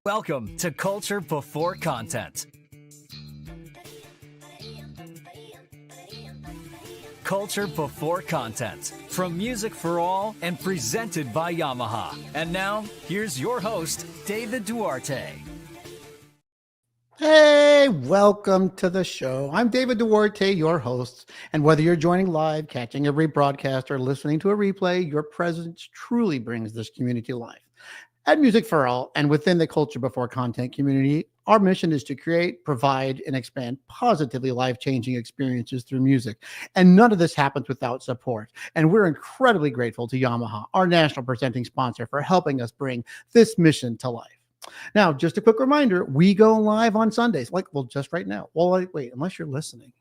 Welcome to Culture Before Content. Culture Before Content, from Music for All and presented by Yamaha. And now, here's your host, David Duarte. Hey, welcome to the show. I'm David Duarte, your host. And whether you're joining live, catching a rebroadcast, or listening to a replay, your presence truly brings this community to life. At Music for All and within the Culture Before Content community, our mission is to create, provide, and expand positively life-changing experiences through music. And none of this happens without support. And we're incredibly grateful to Yamaha, our national presenting sponsor, for helping us bring this mission to life. Now, just a quick reminder, we go live on Sundays, just right now. Well, wait, unless you're listening.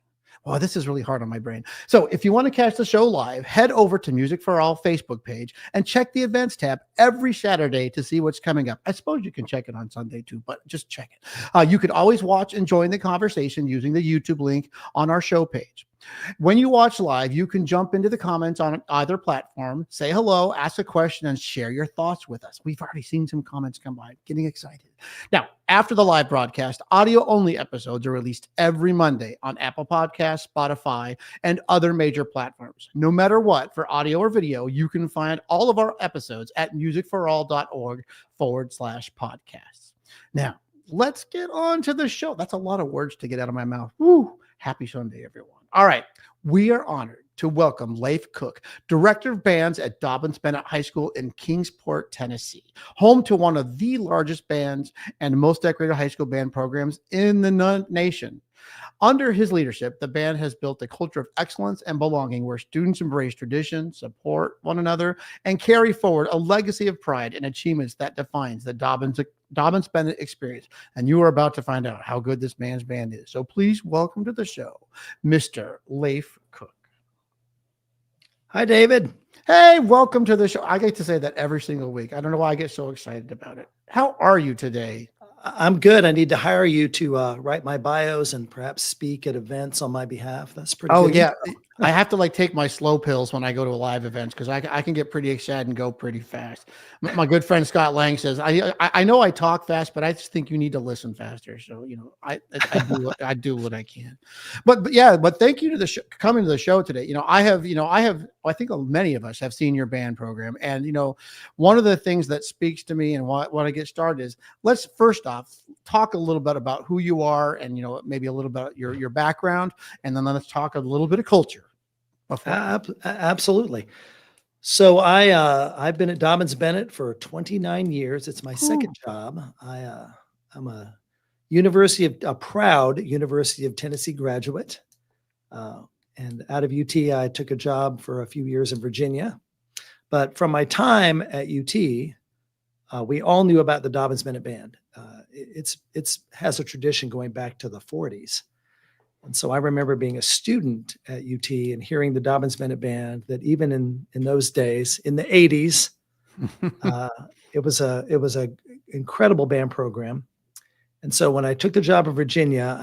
Wow, this is really hard on my brain. So if you want to catch the show live, head over to Music for All Facebook page and check the events tab every Saturday to see what's coming up. I suppose you can check it on Sunday too, but just check it. You can always watch and join the conversation using the YouTube link on our show page. When you watch live, you can jump into the comments on either platform, say hello, ask a question, and share your thoughts with us. We've already seen some comments come by. Getting excited. Now, after the live broadcast, audio-only episodes are released every Monday on Apple Podcasts, Spotify, and other major platforms. No matter what, for audio or video, you can find all of our episodes at musicforall.org/podcasts. Now, let's get on to the show. That's a lot of words to get out of my mouth. Woo! Happy Sunday, everyone. All right. We are honored to welcome Lafe Cook, Director of Bands at Dobyns-Bennett High School in Kingsport, Tennessee, home to one of the largest bands and most decorated high school band programs in the nation. Under his leadership, the band has built a culture of excellence and belonging where students embrace tradition, support one another, and carry forward a legacy of pride and achievements that defines the Dobyns-Bennett experience. And you are about to find out how good this man's band is. So please welcome to the show, Mr. Lafe Cook. Hi, David. Hey, welcome to the show. I get to say that every single week. I don't know why I get so excited about it. How are you today? I'm good. I need to hire you to write my bios and perhaps speak at events on my behalf. That's pretty good. Oh, yeah. I have to take my slow pills when I go to live events because I can get pretty excited and go pretty fast. My good friend Scott Lang says, I know I talk fast, but I just think you need to listen faster. So, I do what I can. But thank you to coming to the show today. I think many of us have seen your band program. And, one of the things that speaks to me and why I get started is let's first off talk a little bit about who you are and, maybe a little bit about your background. And then let's talk a little bit of culture. Absolutely. So I've been at Dobyns-Bennett for 29 years. It's my second job. I'm a proud University of Tennessee graduate. And out of UT, I took a job for a few years in Virginia. But from my time at UT, we all knew about the Dobyns-Bennett band. It has a tradition going back to the 40s. And so I remember being a student at UT and hearing the Dobyns-Bennett band that even in those days, in the 80s, it was a incredible band program. And so when I took the job in Virginia,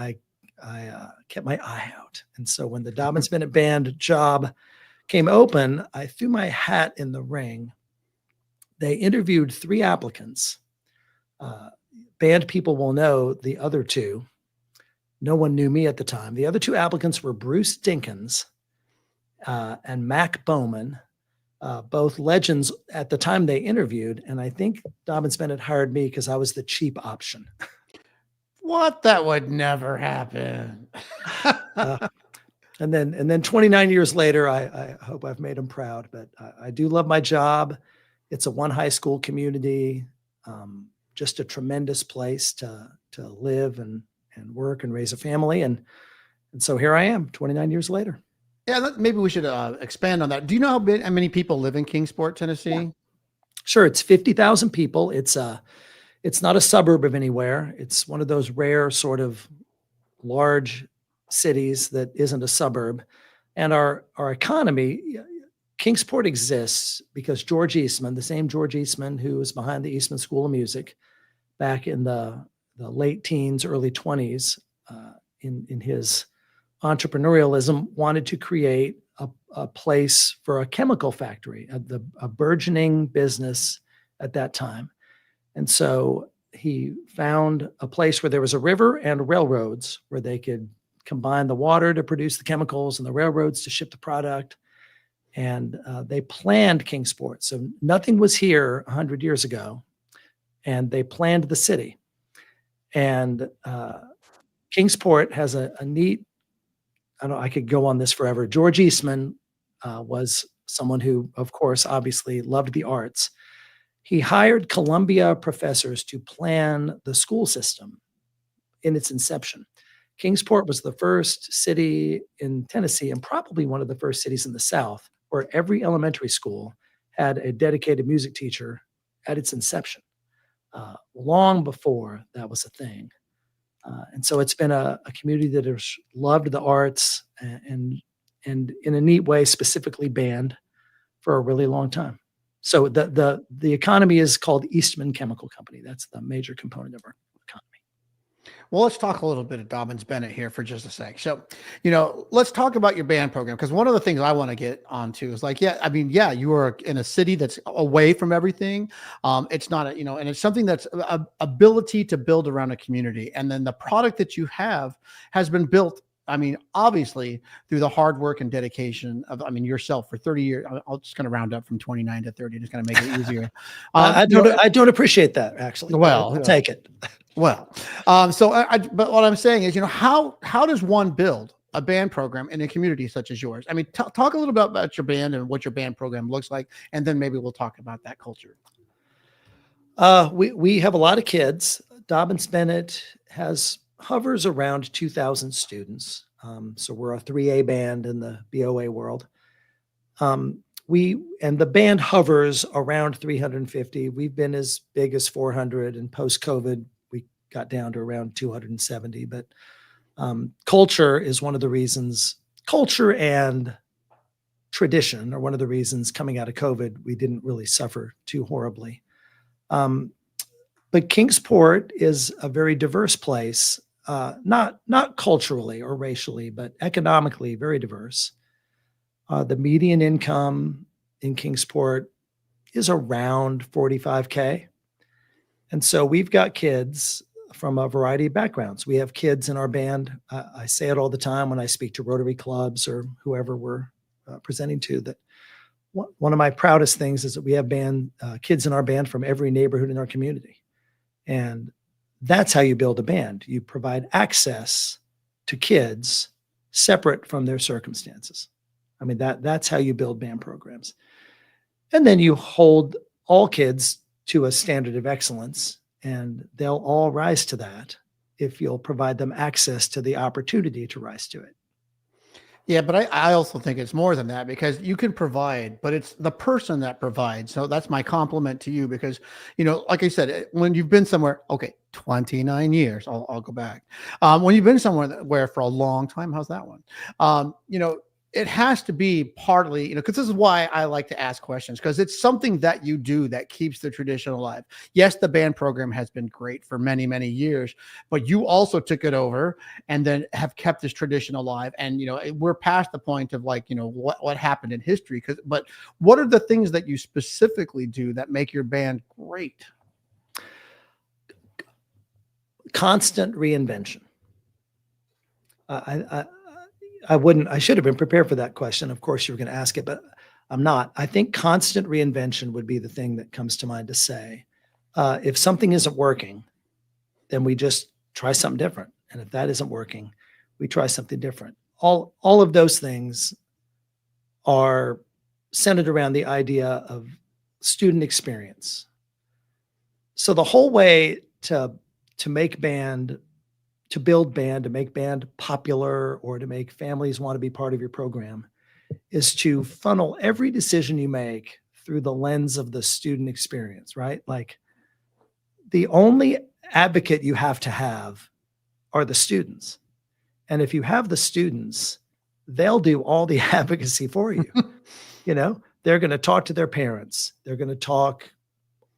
I kept my eye out. And so when the Dobyns-Bennett band job came open, I threw my hat in the ring. They interviewed 3 applicants. Band people will know the other 2. No one knew me at the time. The other 2 applicants were Bruce Dinkins and Mac Bowman, both legends at the time they interviewed. And I think Dobyns-Bennett hired me because I was the cheap option. What? That would never happen. And then 29 years later, I hope I've made them proud. But I do love my job. It's a one high school community, just a tremendous place to live and work and raise a family. And so here I am 29 years later. Yeah, maybe we should expand on that. Do you know how many people live in Kingsport, Tennessee? Yeah. Sure. It's 50,000 people. It's not a suburb of anywhere. It's one of those rare sort of large cities that isn't a suburb. And our economy, Kingsport exists because George Eastman, the same George Eastman who was behind the Eastman School of Music back in the late teens, early 20s, in his entrepreneurialism, wanted to create a place for a chemical factory, a burgeoning business at that time. And so he found a place where there was a river and railroads where they could combine the water to produce the chemicals and the railroads to ship the product. And they planned Kingsport. So nothing was here 100 years ago. And they planned the city. And Kingsport has a neat, I could go on this forever. George Eastman was someone who, of course, obviously loved the arts. He hired Columbia professors to plan the school system in its inception. Kingsport was the first city in Tennessee and probably one of the first cities in the South where every elementary school had a dedicated music teacher at its inception, long before that was a thing. And so it's been a community that has loved the arts and in a neat way, specifically band for a really long time. So the economy is called Eastman Chemical Company. That's the major component of our economy. Well, let's talk a little bit of Dobyns-Bennett here for just a sec. So, let's talk about your band program, because one of the things I want to get onto is like, you are in a city that's away from everything. It's not, and it's something that's a ability to build around a community. And then the product that you have has been built, obviously through the hard work and dedication of, yourself for 30 years. I'll just kind of round up from 29 to 30, just going to make it easier. I don't appreciate that, actually. Well, I'll take it. Well, but what I'm saying is, how does one build a band program in a community such as yours? Talk a little bit about your band and what your band program looks like, and then maybe we'll talk about that culture. We have a lot of kids. Dobyns-Bennett hovers around 2,000 students. So we're a 3A band in the BOA world. And the band hovers around 350. We've been as big as 400, and post-COVID, we got down to around 270. But culture is one of the reasons, culture and tradition are one of the reasons coming out of COVID, we didn't really suffer too horribly. But Kingsport is a very diverse place, not culturally or racially, but economically very diverse. The median income in Kingsport is around $45K. And so we've got kids from a variety of backgrounds. We have kids in our band. I say it all the time when I speak to Rotary clubs or whoever we're presenting to, that one of my proudest things is that we have kids in our band from every neighborhood in our community. And that's how you build a band. You provide access to kids separate from their circumstances. That's how you build band programs. And then you hold all kids to a standard of excellence, and they'll all rise to that if you'll provide them access to the opportunity to rise to it. Yeah, but I also think it's more than that, because you can provide, but it's the person that provides. So that's my compliment to you, because, like I said, when you've been somewhere, 29 years, I'll go back. When you've been somewhere for a long time, how's that one? It has to be partly, because this is why I like to ask questions, because it's something that you do that keeps the tradition alive. Yes, the band program has been great for many, many years, but you also took it over and then have kept this tradition alive. And, we're past the point of what happened in history. But what are the things that you specifically do that make your band great? Constant reinvention. I should have been prepared for that question. Of course, you were going to ask it, but I'm not. I think constant reinvention would be the thing that comes to mind to say. If something isn't working, then we just try something different. And if that isn't working, we try something different. All of those things are centered around the idea of student experience. So the whole way to make band, to build band, to make band popular, or to make families want to be part of your program, is to funnel every decision you make through the lens of the student experience, right? Like, the only advocate you have to have are the students. And if you have the students, they'll do all the advocacy for you. They're going to talk to their parents. They're going to talk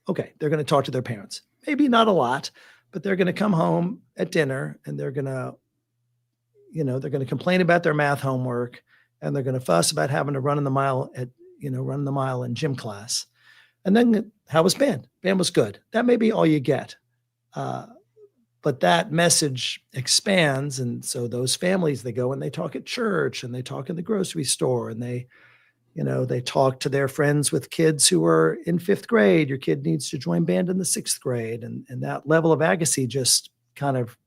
to their parents. Maybe not a lot, but they're going to come home at dinner and they're going to complain about their math homework, and they're going to fuss about having to run the mile in gym class. And then, how was band? Band was good. That may be all you get. But that message expands. And so those families, they go and they talk at church and they talk in the grocery store and they talk to their friends with kids who are in 5th grade. Your kid needs to join band in the 6th grade. And that level of agacy just kind of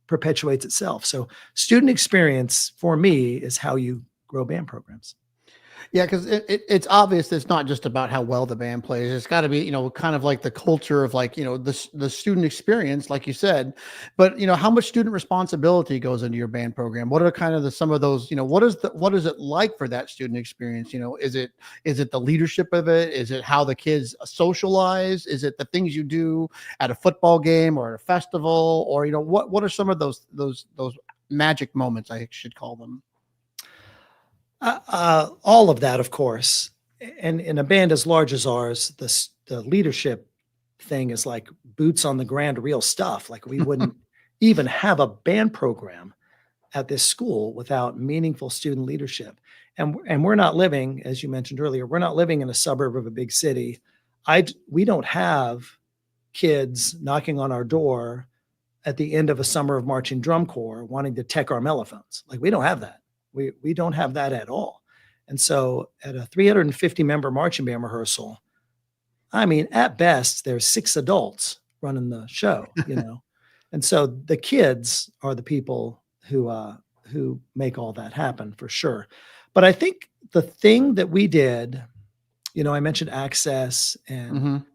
perpetuates itself. So student experience for me is how you grow band programs. Yeah, because it's obvious it's not just about how well the band plays. It's got to be, kind of like the culture of like, the student experience, like you said. But how much student responsibility goes into your band program? What are kind of some of those? What is it like for that student experience? Is it the leadership of it? Is it how the kids socialize? Is it the things you do at a football game or a festival? Or what are some of those magic moments, I should call them? All of that, of course. And in a band as large as ours, the leadership thing is like boots on the ground, real stuff. Like we wouldn't even have a band program at this school without meaningful student leadership. And we're not living, as you mentioned earlier, we're not living in a suburb of a big city. We don't have kids knocking on our door at the end of a summer of marching drum corps wanting to tech our mellophones. Like we don't have that. We don't have that at all. And so at a 350 member marching band rehearsal, I mean, at best, there's 6 adults running the show, And so the kids are the people who make all that happen for sure. But I think the thing that we did, I mentioned access, and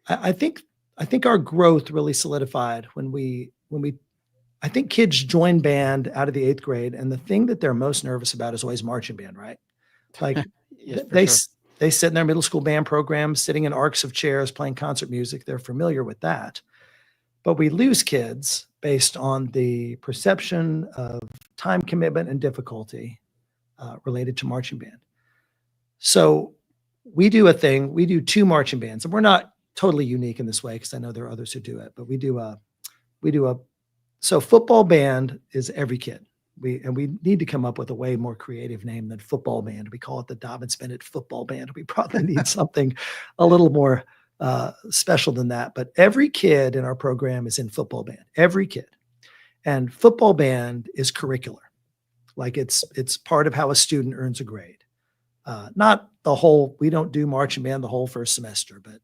I think our growth really solidified when we I think kids join band out of the 8th grade, and the thing that they're most nervous about is always marching band, right? Like Yes, they sit in their middle school band program, sitting in arcs of chairs, playing concert music. They're familiar with that. But we lose kids based on the perception of time commitment and difficulty related to marching band. So we do 2 marching bands, and we're not totally unique in this way because I know there are others who do it, but we do a so football band is every kid. We need to come up with a way more creative name than football band. We call it the Dobyns-Bennett football band. We probably need something a little more special than that. But every kid in our program is in football band. Every kid, and football band is curricular. Like it's part of how a student earns a grade. Not the whole. We don't do marching band the whole first semester, but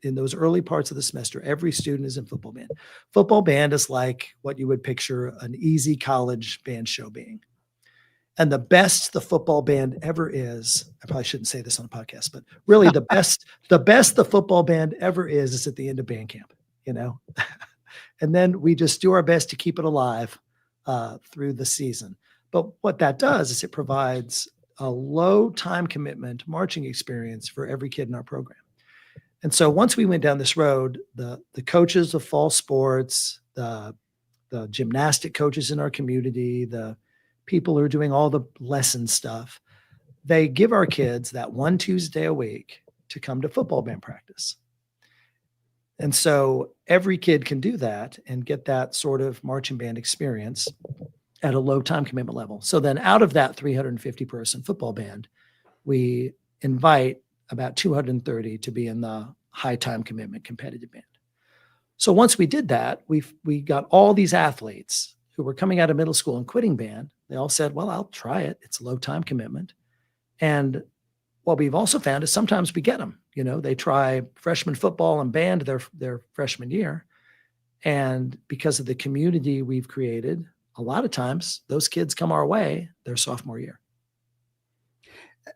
in those early parts of the semester, every student is in football band. Football band is like what you would picture an easy college band show being. And the best the football band ever is, I probably shouldn't say this on a podcast, but really the best the football band ever is at the end of band camp, And then we just do our best to keep it alive through the season. But what that does is it provides a low time commitment marching experience for every kid in our program. And so once we went down this road, the coaches of fall sports, the gymnastic coaches in our community, the people who are doing all the lesson stuff, they give our kids that one Tuesday a week to come to football band practice. And so every kid can do that and get that sort of marching band experience at a low time commitment level. So then out of that 350 person football band, we invite about 230 to be in the high time commitment competitive band. So once we did that, we got all these athletes who were coming out of middle school and quitting band. They all said, well, I'll try it. It's low time commitment. And what we've also found is sometimes we get them, they try freshman football and band their freshman year. And because of the community we've created, a lot of times those kids come our way their sophomore year.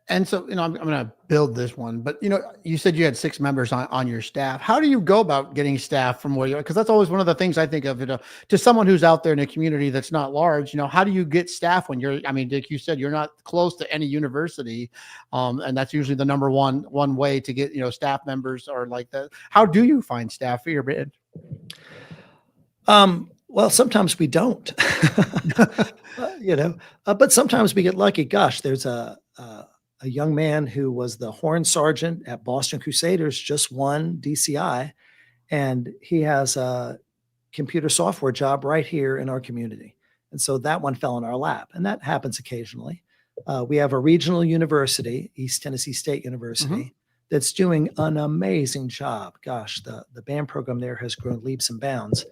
And so, I'm going to build this one, but you said you had 6 members on your staff. How do you go about getting staff from where you are? Because that's always one of the things I think of, to someone who's out there in a community that's not large, how do you get staff when like you said, you're not close to any university. And that's usually the number one way to get, staff members or like that. How do you find staff for your band? Well, sometimes we don't, but sometimes we get lucky. Gosh, there's a young man who was the horn sergeant at Boston Crusaders, just won DCI, and he has a computer software job right here in our community. And so that one fell in our lap, and that happens occasionally. We have a regional university, East Tennessee State University, that's doing an amazing job. Gosh, the band program there has grown leaps and bounds.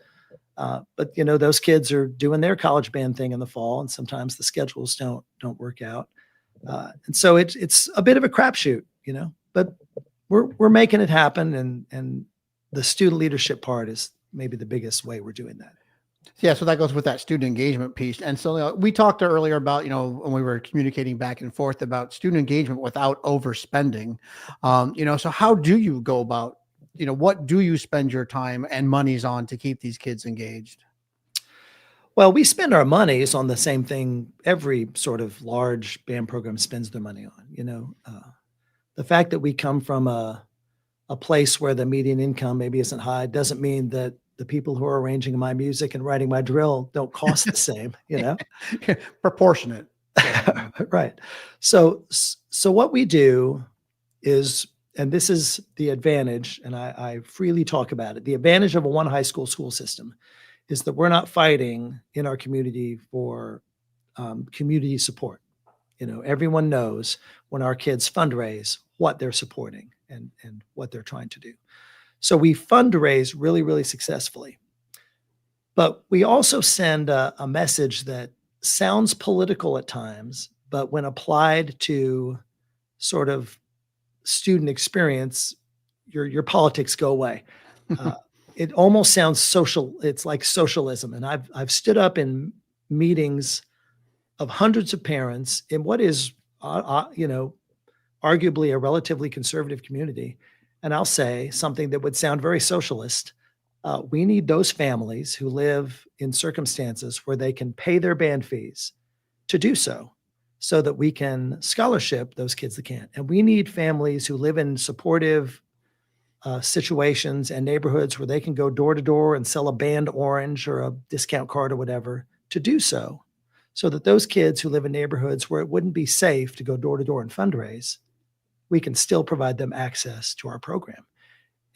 But those kids are doing their college band thing in the fall, and sometimes the schedules don't work out. And so it's a bit of a crapshoot, but we're making it happen. And the student leadership part is maybe the biggest way we're doing that. Yeah, so that goes with that student engagement piece. And so we talked earlier about, when we were communicating back and forth about student engagement without overspending. So how do you go about, what do you spend your time and monies on to keep these kids engaged? Well, we spend our monies on the same thing every sort of large band program spends their money on. The fact that we come from a place where the median income maybe isn't high doesn't mean that the people who are arranging my music and writing my drill don't cost the same, Proportionate. Right. So what we do is, and this is the advantage, and I freely talk about it. The advantage of a one high school system is that we're not fighting in our community for community support. Everyone knows when our kids fundraise what they're supporting and what they're trying to do. So we fundraise really, really successfully. But we also send a message that sounds political at times, but when applied to sort of student experience, your politics go away. It almost sounds social. It's like socialism. And I've stood up in meetings of hundreds of parents in what is, arguably a relatively conservative community. And I'll say something that would sound very socialist. We need those families who live in circumstances where they can pay their band fees to do so that we can scholarship those kids that can't. And we need families who live in supportive situations and neighborhoods where they can go door to door and sell a band orange or a discount card or whatever to do so that those kids who live in neighborhoods where it wouldn't be safe to go door to door and fundraise, we can still provide them access to our program.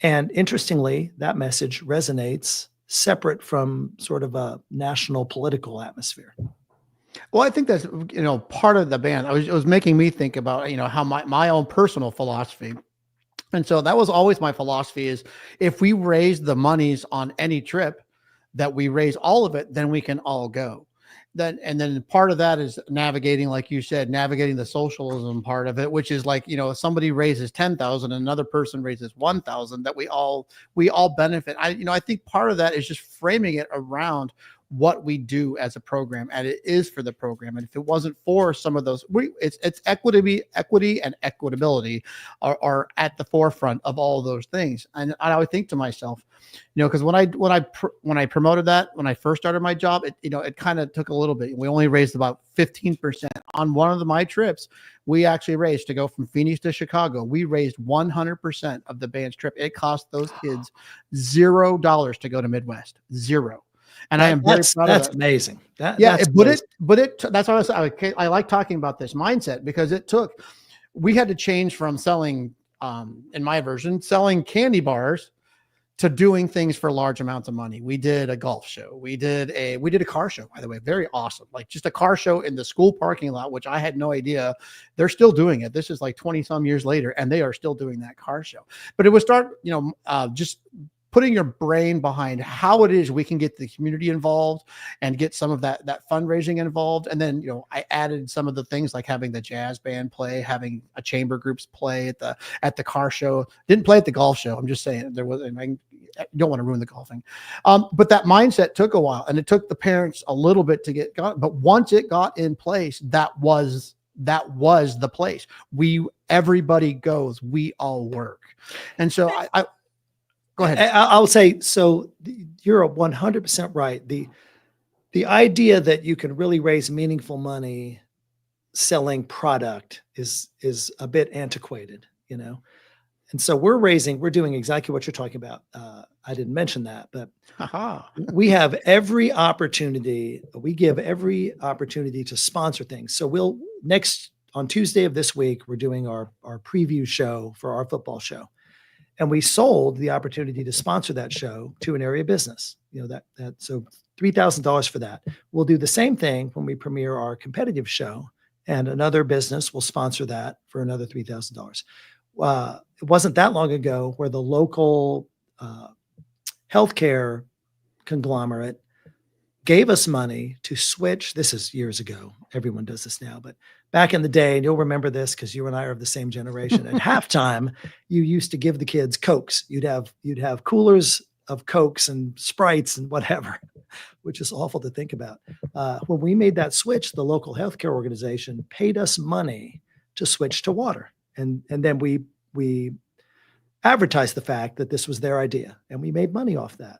And interestingly, that message resonates separate from sort of a national political atmosphere. Well, I think that's, part of the band. It was making me think about, how my own personal philosophy. And so that was always my philosophy is if we raise the monies on any trip that we raise all of it, then we can all go. Then part of that is navigating, like you said, navigating the socialism part of it, which is like, if somebody raises 10,000, another person raises 1,000, that we all benefit. I think part of that is just framing it around what we do as a program, and it is for the program. And if it wasn't for some of those, it's equity and equitability are at the forefront of all those things. And I would think to myself, because when I promoted that, when I first started my job, it kind of took a little bit. We only raised about 15% on one of my trips. We actually raised to go from Phoenix to Chicago. We raised 100% of the band's trip. It cost those kids $0 to go to Midwest, zero. And I am very proud of that. That's amazing. That's why I like talking about this mindset, because we had to change from selling, in my version, selling candy bars to doing things for large amounts of money. We did a golf show. We did a car show, by the way, very awesome. Like just a car show in the school parking lot, which I had no idea. They're still doing it. This is like 20 some years later, and they are still doing that car show. But it would start, just putting your brain behind how it is we can get the community involved and get some of that fundraising involved. And then, I added some of the things like having the jazz band play, having a chamber groups play at the car show. Didn't play at the golf show. I'm just saying I don't want to ruin the golfing. But that mindset took a while, and it took the parents a little bit to get going. But once it got in place, that was the place. Everybody goes, we all work. And so I go ahead. I'll say, so you're 100% right. The idea that you can really raise meaningful money selling product is a bit antiquated, And so we're doing exactly what you're talking about. I didn't mention that, but we have every opportunity. We give every opportunity to sponsor things. So on Tuesday of this week, we're doing our preview show for our football show. And we sold the opportunity to sponsor that show to an area business, so $3,000 for that. We'll do the same thing when we premiere our competitive show, and another business will sponsor that for another $3,000. it wasn't that long ago where the local healthcare conglomerate gave us money to switch. This is years ago. Everyone does this now, but back in the day, and you'll remember this because you and I are of the same generation. At halftime, you used to give the kids Cokes. You'd have coolers of Cokes and Sprites and whatever, which is awful to think about. When we made that switch, the local healthcare organization paid us money to switch to water, and then we advertised the fact that this was their idea, and we made money off that.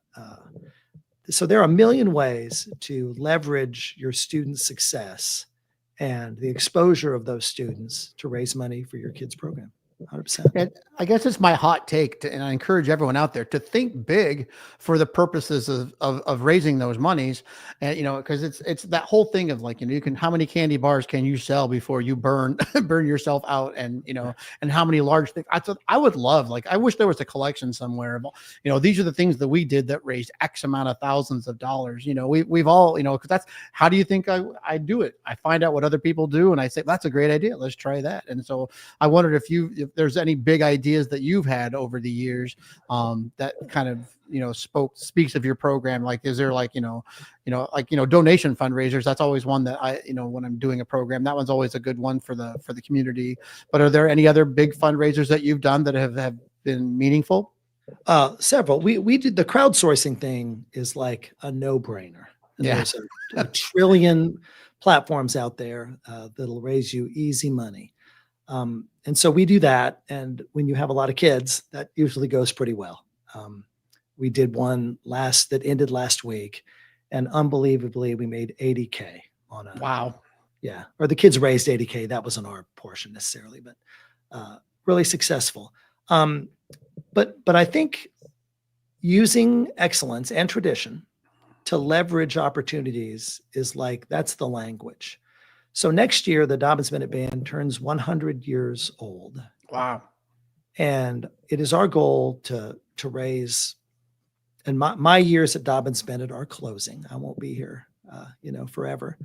So there are a million ways to leverage your students' success and the exposure of those students to raise money for your kids' program. 100%. And I guess it's my hot take, and I encourage everyone out there to think big for the purposes of raising those monies. And, because it's that whole thing of like, you can, how many candy bars can you sell before you burn yourself out? And, and how many large things. I would love, like, I wish there was a collection somewhere of, these are the things that we did that raised X amount of thousands of dollars. We've all, because that's, how do you think I do it? I find out what other people do and I say, that's a great idea. Let's try that. And so I wondered if there's any big ideas that you've had over the years that kind of speaks of your program. Like, is there like donation fundraisers? That's always one that I when I'm doing a program, that one's always a good one for the community. But are there any other big fundraisers that you've done that have been meaningful? Several. We did the crowdsourcing thing is like a no-brainer. Yeah. There's a trillion platforms out there that'll raise you easy money. And so we do that. And when you have a lot of kids, that usually goes pretty well. We did one that ended last week, and unbelievably, we made $80K on a. Wow. Yeah. Or the kids raised $80K. That wasn't our portion necessarily, but really successful. But I think using excellence and tradition to leverage opportunities is that's the language. So next year, the Dobyns-Bennett Band turns 100 years old. Wow. And it is our goal to raise, and my years at Dobyns-Bennett are closing. I won't be here, forever.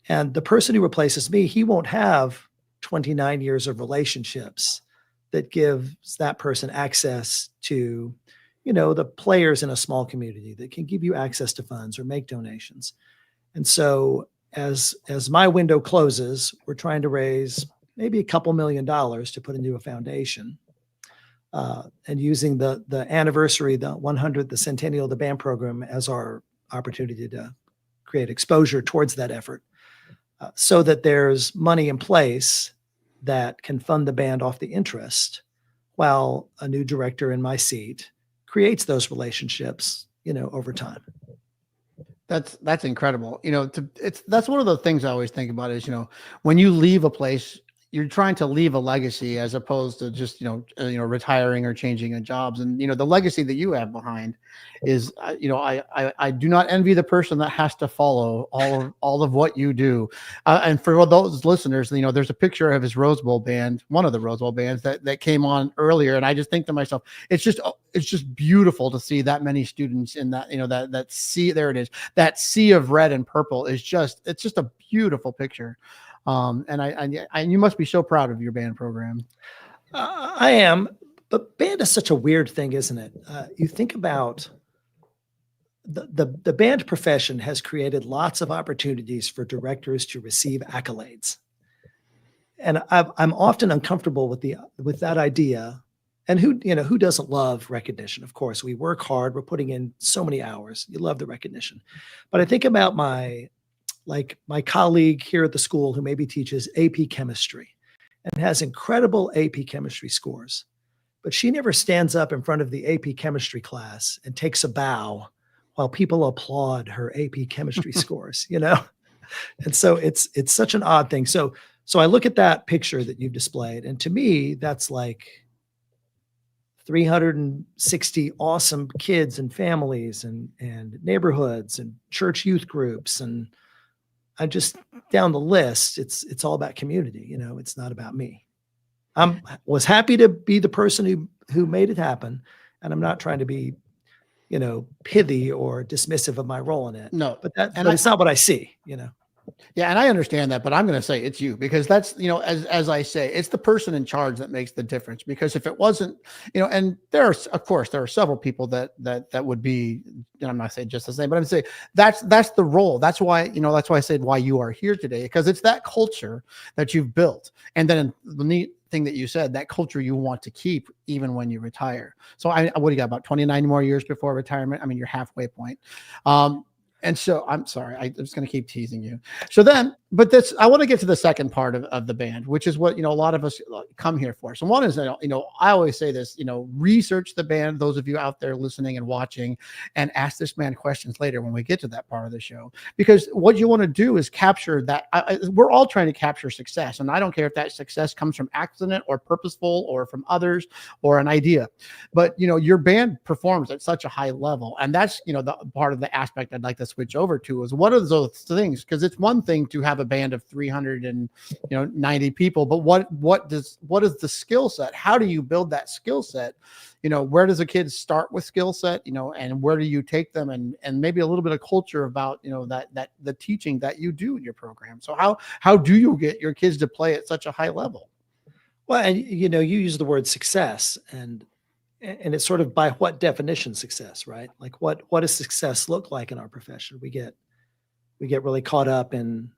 And the person who replaces me, he won't have 29 years of relationships that gives that person access to, the players in a small community that can give you access to funds or make donations. And so as my window closes, we're trying to raise maybe a couple $1 million to put into a foundation, and using the anniversary, the 100th, the centennial of the band program as our opportunity to create exposure towards that effort, so that there's money in place that can fund the band off the interest, while a new director in my seat creates those relationships, over time. That's incredible. That's one of the things I always think about is, when you leave a place, you're trying to leave a legacy as opposed to just, retiring or changing jobs. And, the legacy that you have behind is, I do not envy the person that has to follow all of what you do. And for those listeners, there's a picture of his Rose Bowl band, one of the Rose Bowl bands that came on earlier. And I just think to myself, it's just beautiful to see that many students in that, that sea, there it is. That sea of red and purple it's just a beautiful picture. And you must be so proud of your band program. I am, but band is such a weird thing, isn't it? You think about the band profession has created lots of opportunities for directors to receive accolades, and I'm often uncomfortable with that idea. And who doesn't love recognition? Of course, we work hard. We're putting in so many hours. You love the recognition, but I think about my colleague here at the school who maybe teaches AP chemistry and has incredible AP chemistry scores, but she never stands up in front of the AP chemistry class and takes a bow while people applaud her AP chemistry scores, And so it's such an odd thing. So I look at that picture that you've displayed, and to me, that's like 360 awesome kids and families and neighborhoods and church youth groups. And I just down the list, it's all about community. It's not about me. Was happy to be the person who made it happen. And I'm not trying to be, pithy or dismissive of my role in it. No, but it's not what I see, Yeah, and I understand that, but I'm going to say it's you because that's, as I say, it's the person in charge that makes the difference. Because if it wasn't, and of course, there are several people that would be, I'm not saying just the same, but I'm saying that's the role. That's why, that's why I said why you are here today, because it's that culture that you've built. And then the neat thing that you said, that culture you want to keep even when you retire. So what do you got, about 29 more years before retirement? I mean, you're halfway point. And so I'm sorry, I'm just going to keep teasing you. So then, but I want to get to the second part of the band, which is what, a lot of us come here for. So one is, I always say this, research the band, those of you out there listening and watching, and ask this man questions later when we get to that part of the show, because what you want to do is capture that. We're all trying to capture success. And I don't care if that success comes from accident or purposeful or from others or an idea, but your band performs at such a high level. And that's, the part of the aspect I'd like to switch over to is what are those things? Because it's one thing to have a band of 390 people, but what is the skill set? How do you build that skill set? Where does a kid start with skill set, and where do you take them, and maybe a little bit of culture about, that the teaching that you do in your program. So how do you get your kids to play at such a high level? Well, and you use the word success, and it's sort of by what definition success, right? Like what does success look like in our profession? We get really caught up in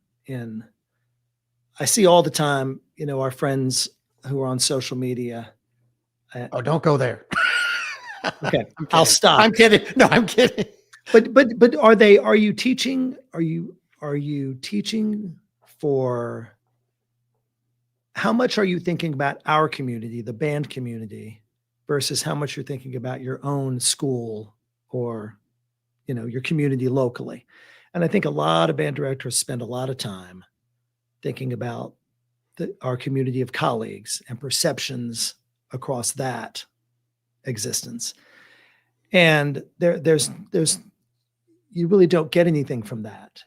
I see all the time, our friends who are on social media. Oh, don't go there. Okay, I'll stop. I'm kidding. No, I'm kidding. But are you teaching for, how much are you thinking about our community, the band community, versus how much you're thinking about your own school or, your community locally? And I think a lot of band directors spend a lot of time thinking about our community of colleagues and perceptions across that existence. And there's you really don't get anything from that,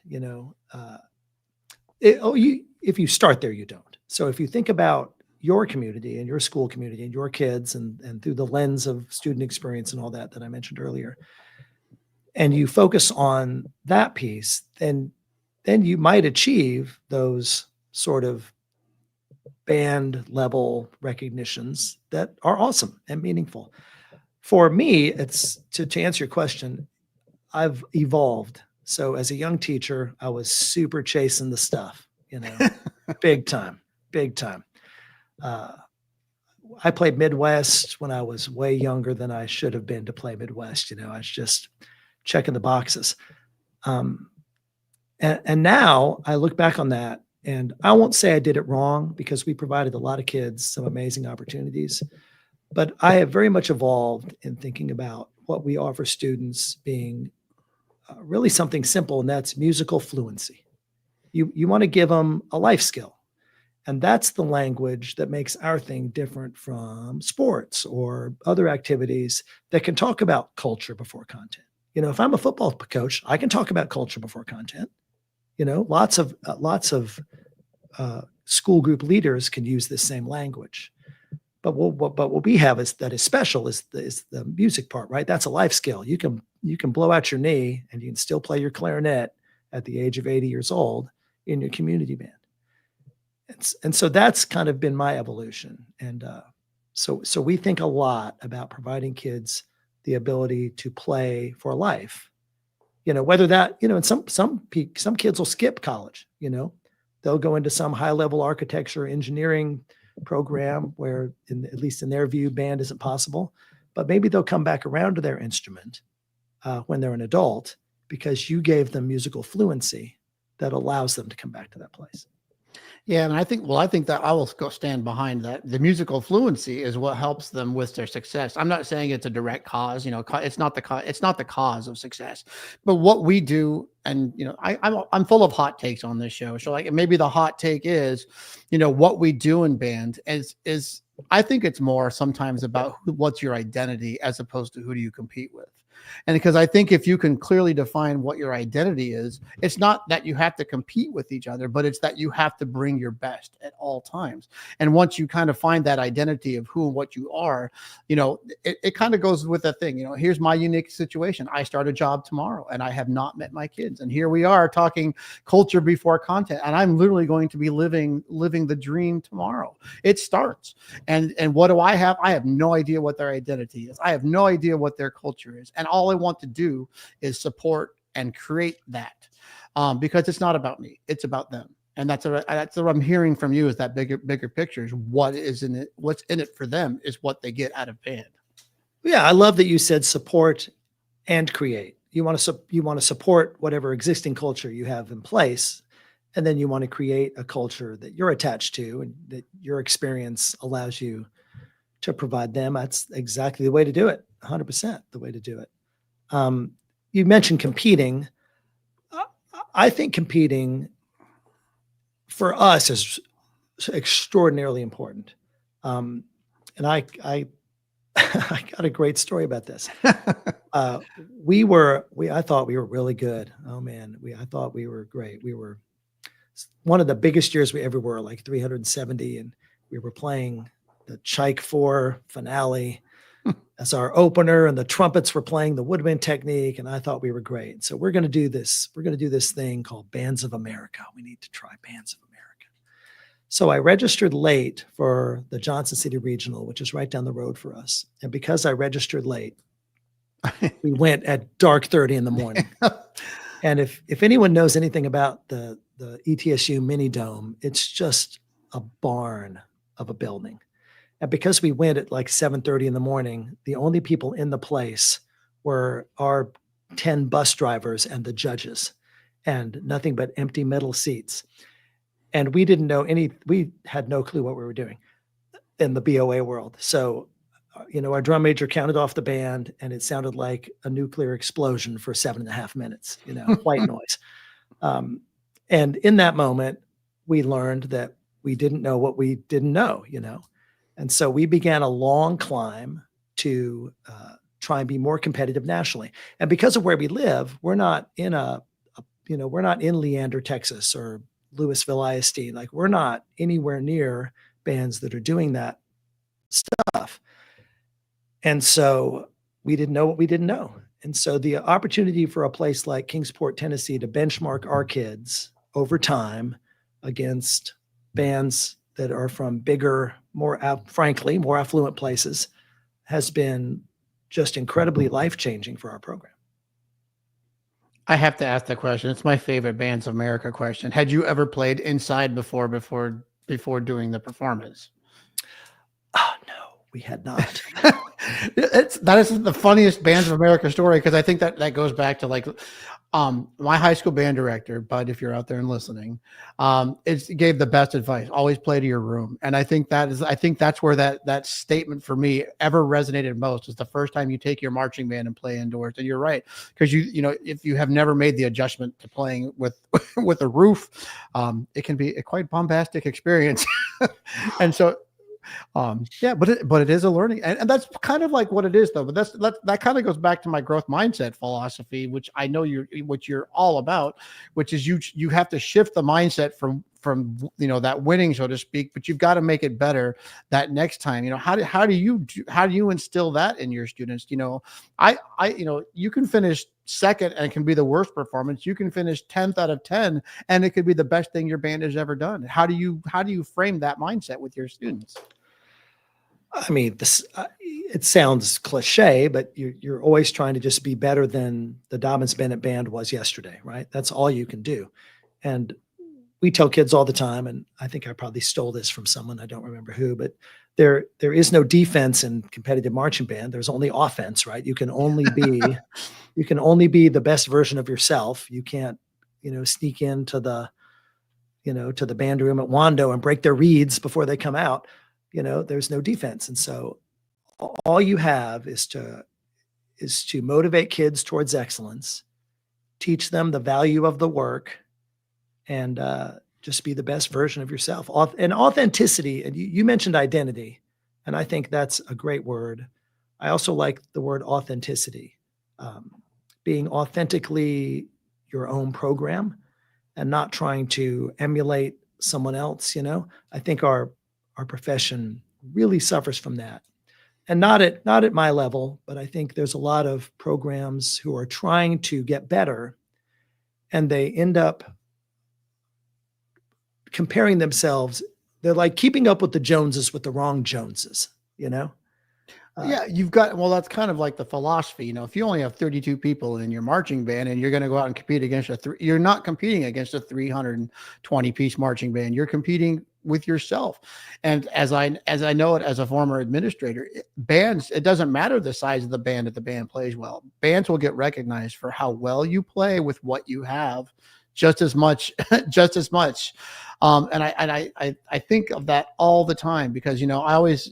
if you start there, you don't. So if you think about your community and your school community and your kids and through the lens of student experience and all that I mentioned earlier, and you focus on that piece, then you might achieve those sort of band level recognitions that are awesome and meaningful. For me, it's to answer your question, I've evolved. So as a young teacher, I was super chasing the stuff, big time. I played Midwest when I was way younger than I should have been to play Midwest. I was just checking the boxes. And now I look back on that, and I won't say I did it wrong, because we provided a lot of kids some amazing opportunities, but I have very much evolved in thinking about what we offer students being really something simple, and that's musical fluency. You want to give them a life skill. And that's the language that makes our thing different from sports or other activities that can talk about culture before content. If I'm a football coach, I can talk about culture before content. Lots of school group leaders can use this same language. But what we have is special is the music part, right? That's a life skill. You can blow out your knee and you can still play your clarinet at the age of 80 years old in your community band. And so that's kind of been my evolution. And so we think a lot about providing kids the ability to play for life. Whether that, and some kids will skip college. They'll go into some high level architecture, engineering program where, at least in their view, band isn't possible. But maybe they'll come back around to their instrument when they're an adult, because you gave them musical fluency that allows them to come back to that place. Yeah, and I think that I will go stand behind that. The musical fluency is what helps them with their success. I'm not saying it's a direct cause, it's not the cause of success, but what we do, and I'm full of hot takes on this show. So like maybe the hot take is, what we do in band is I think it's more sometimes about what's your identity as opposed to who do you compete with. And because I think if you can clearly define what your identity is, it's not that you have to compete with each other, but it's that you have to bring your best at all times. And once you kind of find that identity of who and what you are, it kind of goes with that thing. Here's my unique situation. I start a job tomorrow and I have not met my kids. And here we are talking culture before content. And I'm literally going to be living the dream tomorrow. It starts. And what do I have? I have no idea what their identity is. I have no idea what their culture is. And all I want to do is support and create that, because it's not about me. It's about them. And that's what I'm hearing from you, is that bigger picture is what's in it for them is what they get out of band. Yeah. I love that you said support and create. You want to support whatever existing culture you have in place. And then you want to create a culture that you're attached to and that your experience allows you to provide them. That's exactly the way to do it. 100% the way to do it. You mentioned competing. I think competing for us is extraordinarily important. And I I got a great story about this. I thought we were really good. Oh man, I thought we were great. We were one of the biggest years we ever were, like 370, and we were playing the Chike 4 finale as our opener, and the trumpets were playing the woodwind technique, and I thought we were great. So we're going to do this. We're going to do this thing called Bands of America. We need to try Bands of America. So I registered late for the Johnson City Regional, which is right down the road for us. And because I registered late, we went at dark 30 in the morning. And if anyone knows anything about the ETSU mini dome, it's just a barn of a building. And because we went at like 7:30 in the morning, the only people in the place were our 10 bus drivers and the judges, and nothing but empty metal seats. And we didn't know we had no clue what we were doing in the BOA world. So, our drum major counted off the band, and it sounded like a nuclear explosion for 7.5 minutes, white noise. And in that moment, we learned that we didn't know what we didn't know, And so we began a long climb to try and be more competitive nationally. And because of where we live, we're not in we're not in Leander, Texas, or Louisville ISD. Like, we're not anywhere near bands that are doing that stuff. And so we didn't know what we didn't know. And so the opportunity for a place like Kingsport, Tennessee, to benchmark our kids over time against bands that are from bigger, more affluent places has been just incredibly life-changing for our program. I have to ask the question. It's my favorite Bands of America question. Had you ever played inside before doing the performance? Oh, no, we had not. That is the funniest Bands of America story, because I think that goes back to like my high school band director, Bud, if you're out there and listening, gave the best advice: always play to your room. And I think that's where that statement for me ever resonated most, was the first time you take your marching band and play indoors. And you're right, because if you have never made the adjustment to playing with with a roof, it can be a quite bombastic experience. And so but it is a learning, and that's kind of like what it is, though. But that kind of goes back to my growth mindset philosophy, which I know what you're all about, which is you have to shift the mindset from that winning, so to speak, but you've got to make it better that next time. How do you instill that in your students? You can finish second and it can be the worst performance. You can finish 10th out of 10 and it could be the best thing your band has ever done. How do you frame that mindset with your students? I mean, it sounds cliche, but you're always trying to just be better than the Dobyns-Bennett band was yesterday, right? That's all you can do. And we tell kids all the time, and I think I probably stole this from someone, I don't remember who, but there is no defense in competitive marching band. There's only offense, right? You can only be the best version of yourself. You can't, sneak into the band room at Wando and break their reeds before they come out. There's no defense. And so all you have is to motivate kids towards excellence, teach them the value of the work, and just be the best version of yourself. And authenticity, and you mentioned identity, and I think that's a great word. I also like the word authenticity. being authentically your own program and not trying to emulate someone else. I think our profession really suffers from that. And not at my level, but I think there's a lot of programs who are trying to get better, and they end up comparing themselves. They're like keeping up with the Joneses with the wrong Joneses, Yeah, that's kind of like the philosophy. If you only have 32 people in your marching band and you're going to go out and compete against you're not competing against a 320 piece marching band. You're competing with yourself. And as I know it as a former administrator, bands, it doesn't matter the size of the band if the band plays well. Bands will get recognized for how well you play with what you have, just as much. And I think of that all the time because, I always,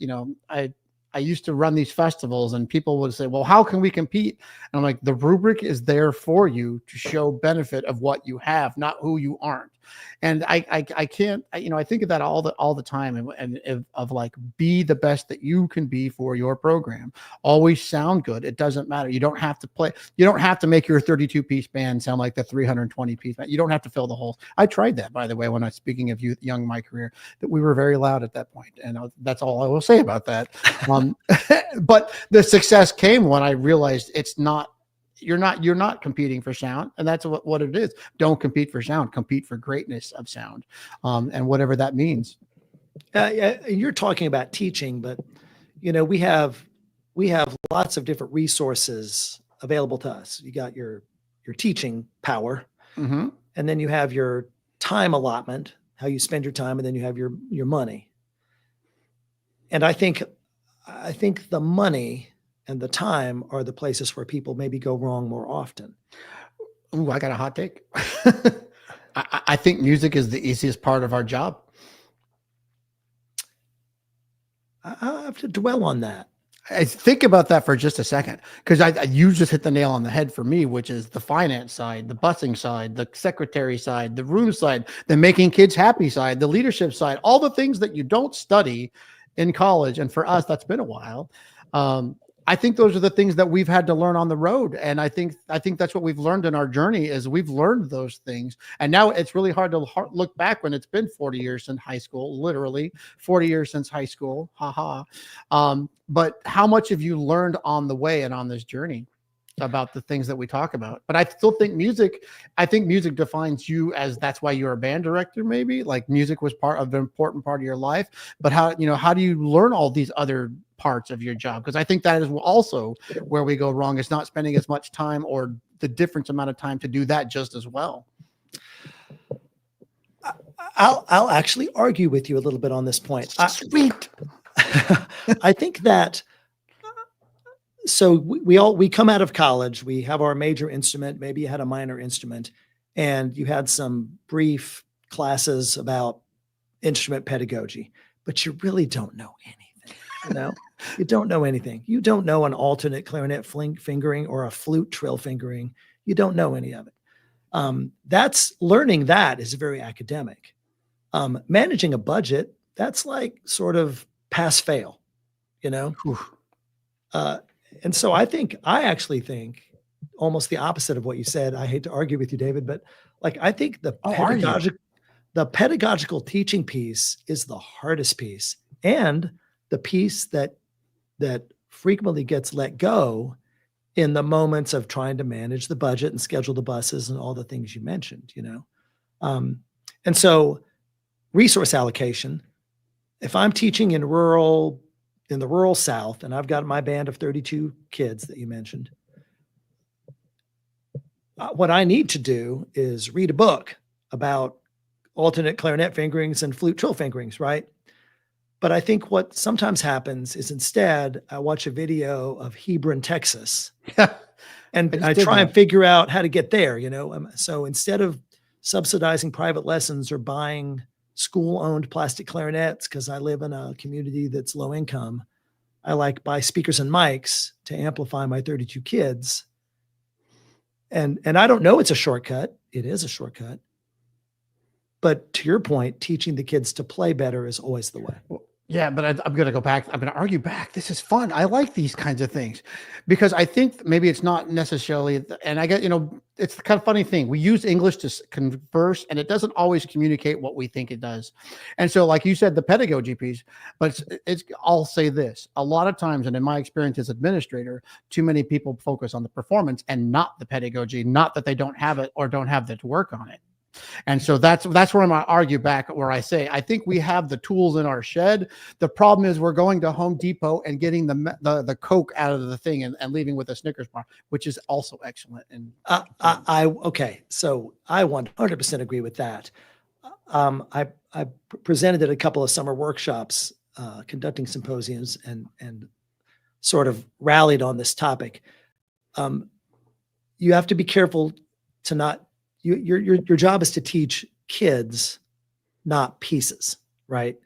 I used to run these festivals and people would say, well, how can we compete? And I'm like, the rubric is there for you to show benefit of what you have, not who you aren't. And I can't, I think of that all the time and of like, be the best that you can be for your program. Always sound good. It doesn't matter. You don't have to play. You don't have to make your 32 piece band sound like the 320 piece band. You don't have to fill the holes. I tried that, by the way, when I was speaking of young in my career, that we were very loud at that point. And that's all I will say about that. But the success came when I realized you're not competing for sound, and that's what it is. Don't compete for sound, compete for greatness of sound, and whatever that means. You're talking about teaching, but we have lots of different resources available to us. You got your teaching power, mm-hmm. and then you have your time allotment, how you spend your time, and then you have your money. And I think the money and the time are the places where people maybe go wrong more often. Ooh, I got a hot take. I think music is the easiest part of our job. I have to dwell on that. I think about that for just a second, because you just hit the nail on the head for me, which is the finance side, the busing side, the secretary side, the room side, the making kids happy side, the leadership side, all the things that you don't study in college. And for us, that's been a while. I think those are the things that we've had to learn on the road. And I think that's what we've learned in our journey is we've learned those things. And now it's really hard to look back when it's been 40 years since high school, literally 40 years since high school. But how much have you learned on the way and on this journey about the things that we talk about? But I still think music defines you as, that's why you're a band director, maybe. Like music was part of an important part of your life. But how do you learn all these other parts of your job? Because I think that is also where we go wrong, is not spending as much time or the different amount of time to do that just as well. I'll actually argue with you a little bit on this point. Sweet. I think that, so we come out of college, we have our major instrument, maybe you had a minor instrument, and you had some brief classes about instrument pedagogy, but you really don't know anything. You don't know anything. You don't know an alternate clarinet fingering or a flute trill fingering. You don't know any of it. Learning that is very academic. Managing a budget, that's like sort of pass fail, and so I actually think almost the opposite of what you said. I hate to argue with you, David, but like, I think the pedagogical teaching piece is the hardest piece, and the piece that frequently gets let go in the moments of trying to manage the budget and schedule the buses and all the things you mentioned, and so resource allocation. If I'm teaching in the rural South, and I've got my band of 32 kids that you mentioned, what I need to do is read a book about alternate clarinet fingerings and flute trill fingerings, right? But I think what sometimes happens is instead I watch a video of Hebron, Texas, and I try and figure out how to get there, So instead of subsidizing private lessons or buying school-owned plastic clarinets, because I live in a community that's low income, I buy speakers and mics to amplify my 32 kids. And I don't know it's a shortcut. It is a shortcut. But to your point, teaching the kids to play better is always the way. Yeah, but I'm going to go back. I'm going to argue back. This is fun. I like these kinds of things because I think maybe it's not necessarily, and I get, it's the kind of funny thing. We use English to converse and it doesn't always communicate what we think it does. And so, like you said, the pedagogy piece, but I'll say this a lot of times, and in my experience as administrator, too many people focus on the performance and not the pedagogy, not that they don't have it or don't have the work on it. And so that's where I'm going to argue back, where I say I think we have the tools in our shed. The problem is we're going to Home Depot and getting the Coke out of the thing and leaving with a Snickers bar, which is also excellent. And okay, so I 100% agree with that. I presented at a couple of summer workshops, conducting symposiums, and sort of rallied on this topic. You have to be careful to not. Your job is to teach kids, not pieces, right?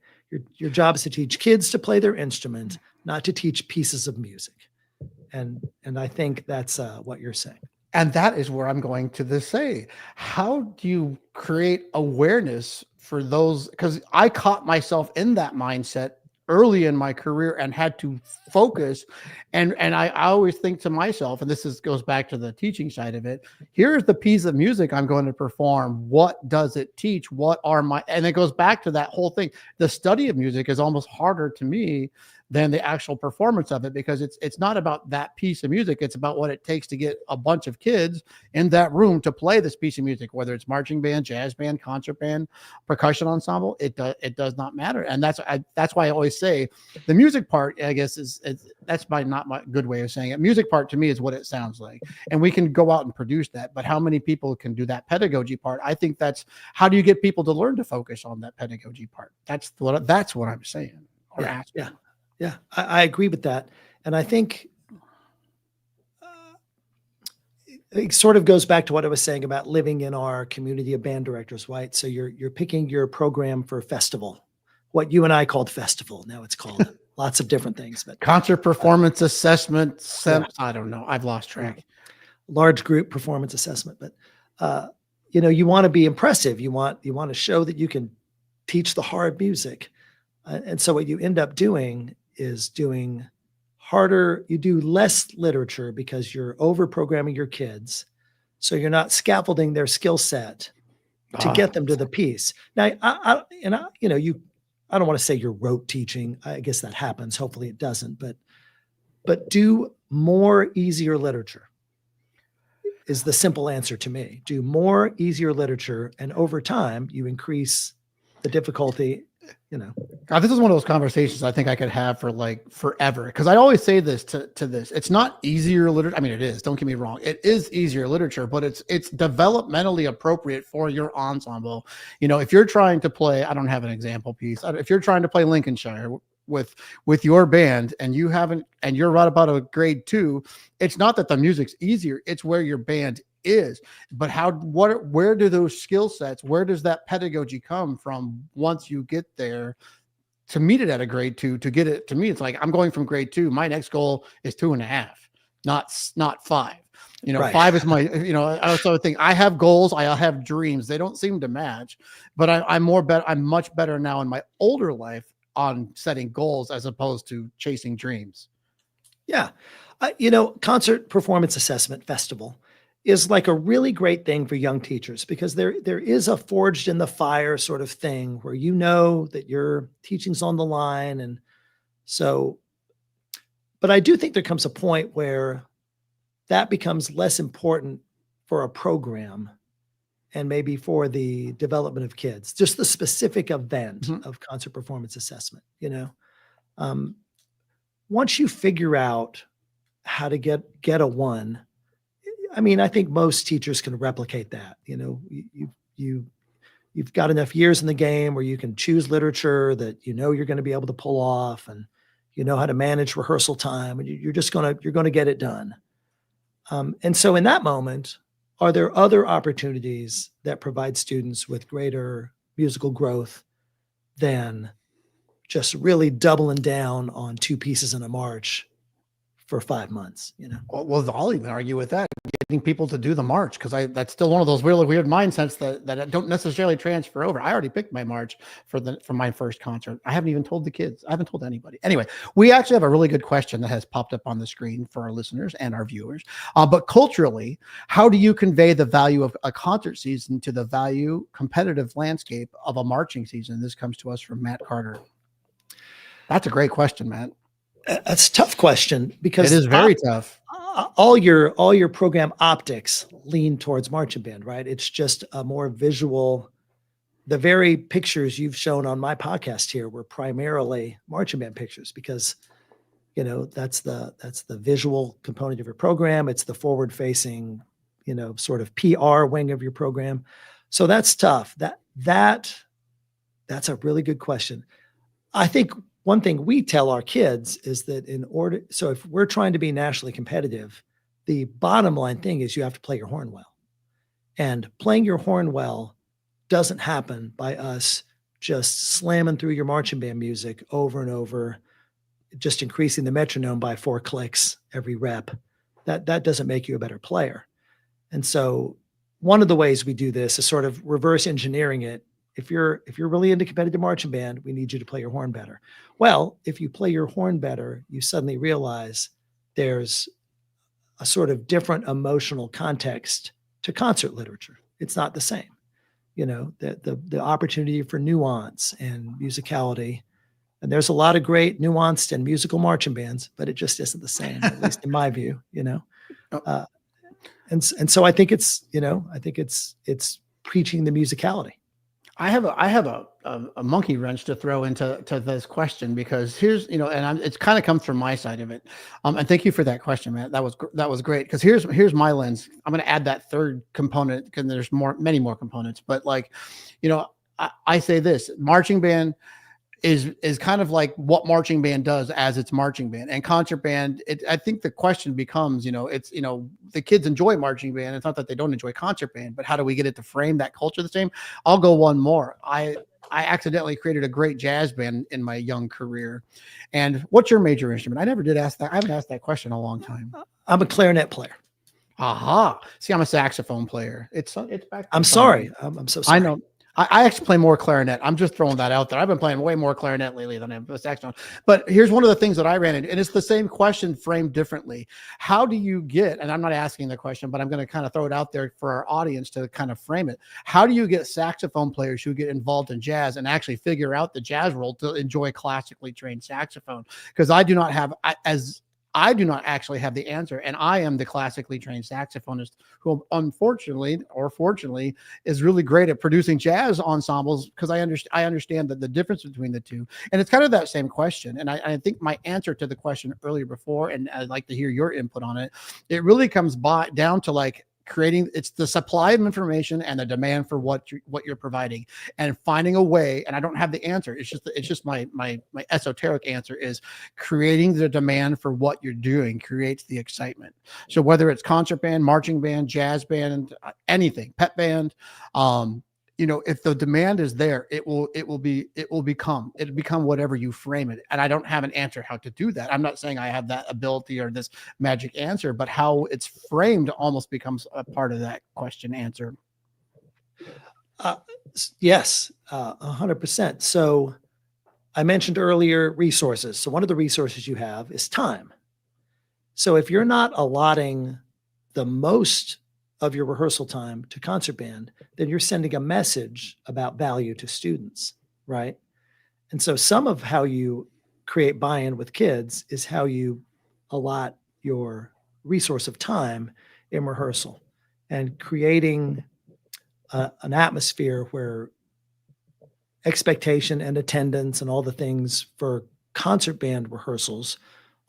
Your job is to teach kids to play their instrument, not to teach pieces of music. And I think that's what you're saying. And that is where I'm going to say, how do you create awareness for those? Because I caught myself in that mindset early in my career and had to focus. And I always think to myself, and goes back to the teaching side of it. Here's the piece of music I'm going to perform. What does it teach? And it goes back to that whole thing. The study of music is almost harder to me than the actual performance of it, because it's not about that piece of music. It's about what it takes to get a bunch of kids in that room to play this piece of music, whether it's marching band, jazz band, concert band, percussion ensemble. It does not matter. And that's why I always say the music part, I guess, that's not my good way of saying it. Music part to me is what it sounds like. And we can go out and produce that, but how many people can do that pedagogy part? I think that's how do you get people to learn to focus on that pedagogy part? That's what I'm saying. Yeah, I agree with that. And I think it sort of goes back to what I was saying about living in our community of band directors, right? So you're picking your program for festival, what you and I called festival. Now it's called lots of different things, but concert performance assessment. I don't know. I've lost track. Large group performance assessment, but you want to be impressive. You want to show that you can teach the hard music. And so what you end up doing is doing harder. You do less literature because you're over programming your kids. So you're not scaffolding their skill set to get them to the piece. Now, I don't want to say you're rote teaching. I guess that happens. Hopefully it doesn't, but do more easier literature is the simple answer to me. Do more easier literature. And over time you increase the difficulty. God, this is one of those conversations I think I could have for like forever. Because I always say this to this. It's not easier literature. I mean, it is. Don't get me wrong. It is easier literature, but it's developmentally appropriate for your ensemble. If you're trying to play, I don't have an example piece. If you're trying to play Lincolnshire with your band and you're right about a grade 2, it's not that the music's easier. It's where your band is, but where do those skill sets, where does that pedagogy come from once you get there to meet it at a grade 2? To get it to me, it's like I'm going from grade 2. My next goal is 2.5, not 5. Right. 5 is my. I also think I have goals. I have dreams. They don't seem to match, but I'm much better now in my older life on setting goals as opposed to chasing dreams. Yeah, concert performance assessment festival is like a really great thing for young teachers, because there is a forged in the fire sort of thing where that your teaching's on the line. And so, but I do think there comes a point where that becomes less important for a program and maybe for the development of kids, just the specific event of concert performance assessment. Once you figure out how to get a 1, I mean, I think most teachers can replicate that. You've got enough years in the game where you can choose literature that you're going to be able to pull off, and how to manage rehearsal time, and you're going to get it done. And so in that moment, are there other opportunities that provide students with greater musical growth than just really doubling down on 2 pieces in a march for 5 months, Well, I'll even argue with that. Getting people to do the march, because that's still one of those really weird mindsets that don't necessarily transfer over. I already picked my march for my first concert. I haven't even told the kids. I haven't told anybody. Anyway, we actually have a really good question that has popped up on the screen for our listeners and our viewers. But culturally, how do you convey the value of a concert season to the value competitive landscape of a marching season? This comes to us from Matt Carter. That's a great question, Matt. That's a tough question, because it is very tough. All your program optics lean towards marching band, right? It's just a more visual. The very pictures you've shown on my podcast here were primarily marching band pictures, because that's the visual component of your program. It's the forward facing, sort of PR wing of your program. So that's tough. That's a really good question. I think one thing we tell our kids is that so if we're trying to be nationally competitive, the bottom line thing is you have to play your horn well. And playing your horn well doesn't happen by us just slamming through your marching band music over and over, just increasing the metronome by 4 clicks every rep. That doesn't make you a better player. And so one of the ways we do this is sort of reverse engineering it. If you're really into competitive marching band, we need you to play your horn better. Well, if you play your horn better, you suddenly realize there's a sort of different emotional context to concert literature. It's not the same. The opportunity for nuance and musicality. And there's a lot of great nuanced and musical marching bands, but it just isn't the same, at least in my view, And so I think it's preaching the musicality. I have a monkey wrench to throw into this question, because here's, it's kind of comes from my side of it. And thank you for that question, Matt. That was great. Because here's my lens. I'm going to add that third component, because there's many more components. But I say this: marching band is kind of like what marching band does as its marching band, and concert band. I think the question becomes, the kids enjoy marching band. It's not that they don't enjoy concert band, but how do we get it to frame that culture the same? I'll go one more. I accidentally created a great jazz band in my young career. And what's your major instrument? I never did ask that. I haven't asked that question in a long time. I'm a clarinet player. Aha. See, I'm a saxophone player. It's back. I'm sorry. I'm so sorry. I know. I actually play more clarinet. I'm just throwing that out there. I've been playing way more clarinet lately than I'm saxophone. But here's one of the things that I ran into, and it's the same question framed differently. How do you get, and I'm not asking the question, but I'm going to kind of throw it out there for our audience to kind of frame it. How do you get saxophone players who get involved in jazz and actually figure out the jazz world to enjoy classically trained saxophone? Because I do not actually have the answer. And I am the classically trained saxophonist who, unfortunately or fortunately, is really great at producing jazz ensembles, because I understand that the difference between the two. And it's kind of that same question. And I think my answer to the question earlier before, and I'd like to hear your input on it, it really comes down to it's the supply of information and the demand for what you're providing, and finding a way. And I don't have the answer. It's just my esoteric answer is creating the demand for what you're doing creates the excitement. So whether it's concert band, marching band, jazz band, anything, pep band, if the demand is there, it'll become whatever you frame it. And I don't have an answer how to do that. I'm not saying I have that ability or this magic answer, but how it's framed almost becomes a part of that question answer. Yes, 100%. So I mentioned earlier resources. So one of the resources you have is time. So if you're not allotting the most of your rehearsal time to concert band, then you're sending a message about value to students, right? And so some of how you create buy-in with kids is how you allot your resource of time in rehearsal, and creating an atmosphere where expectation and attendance and all the things for concert band rehearsals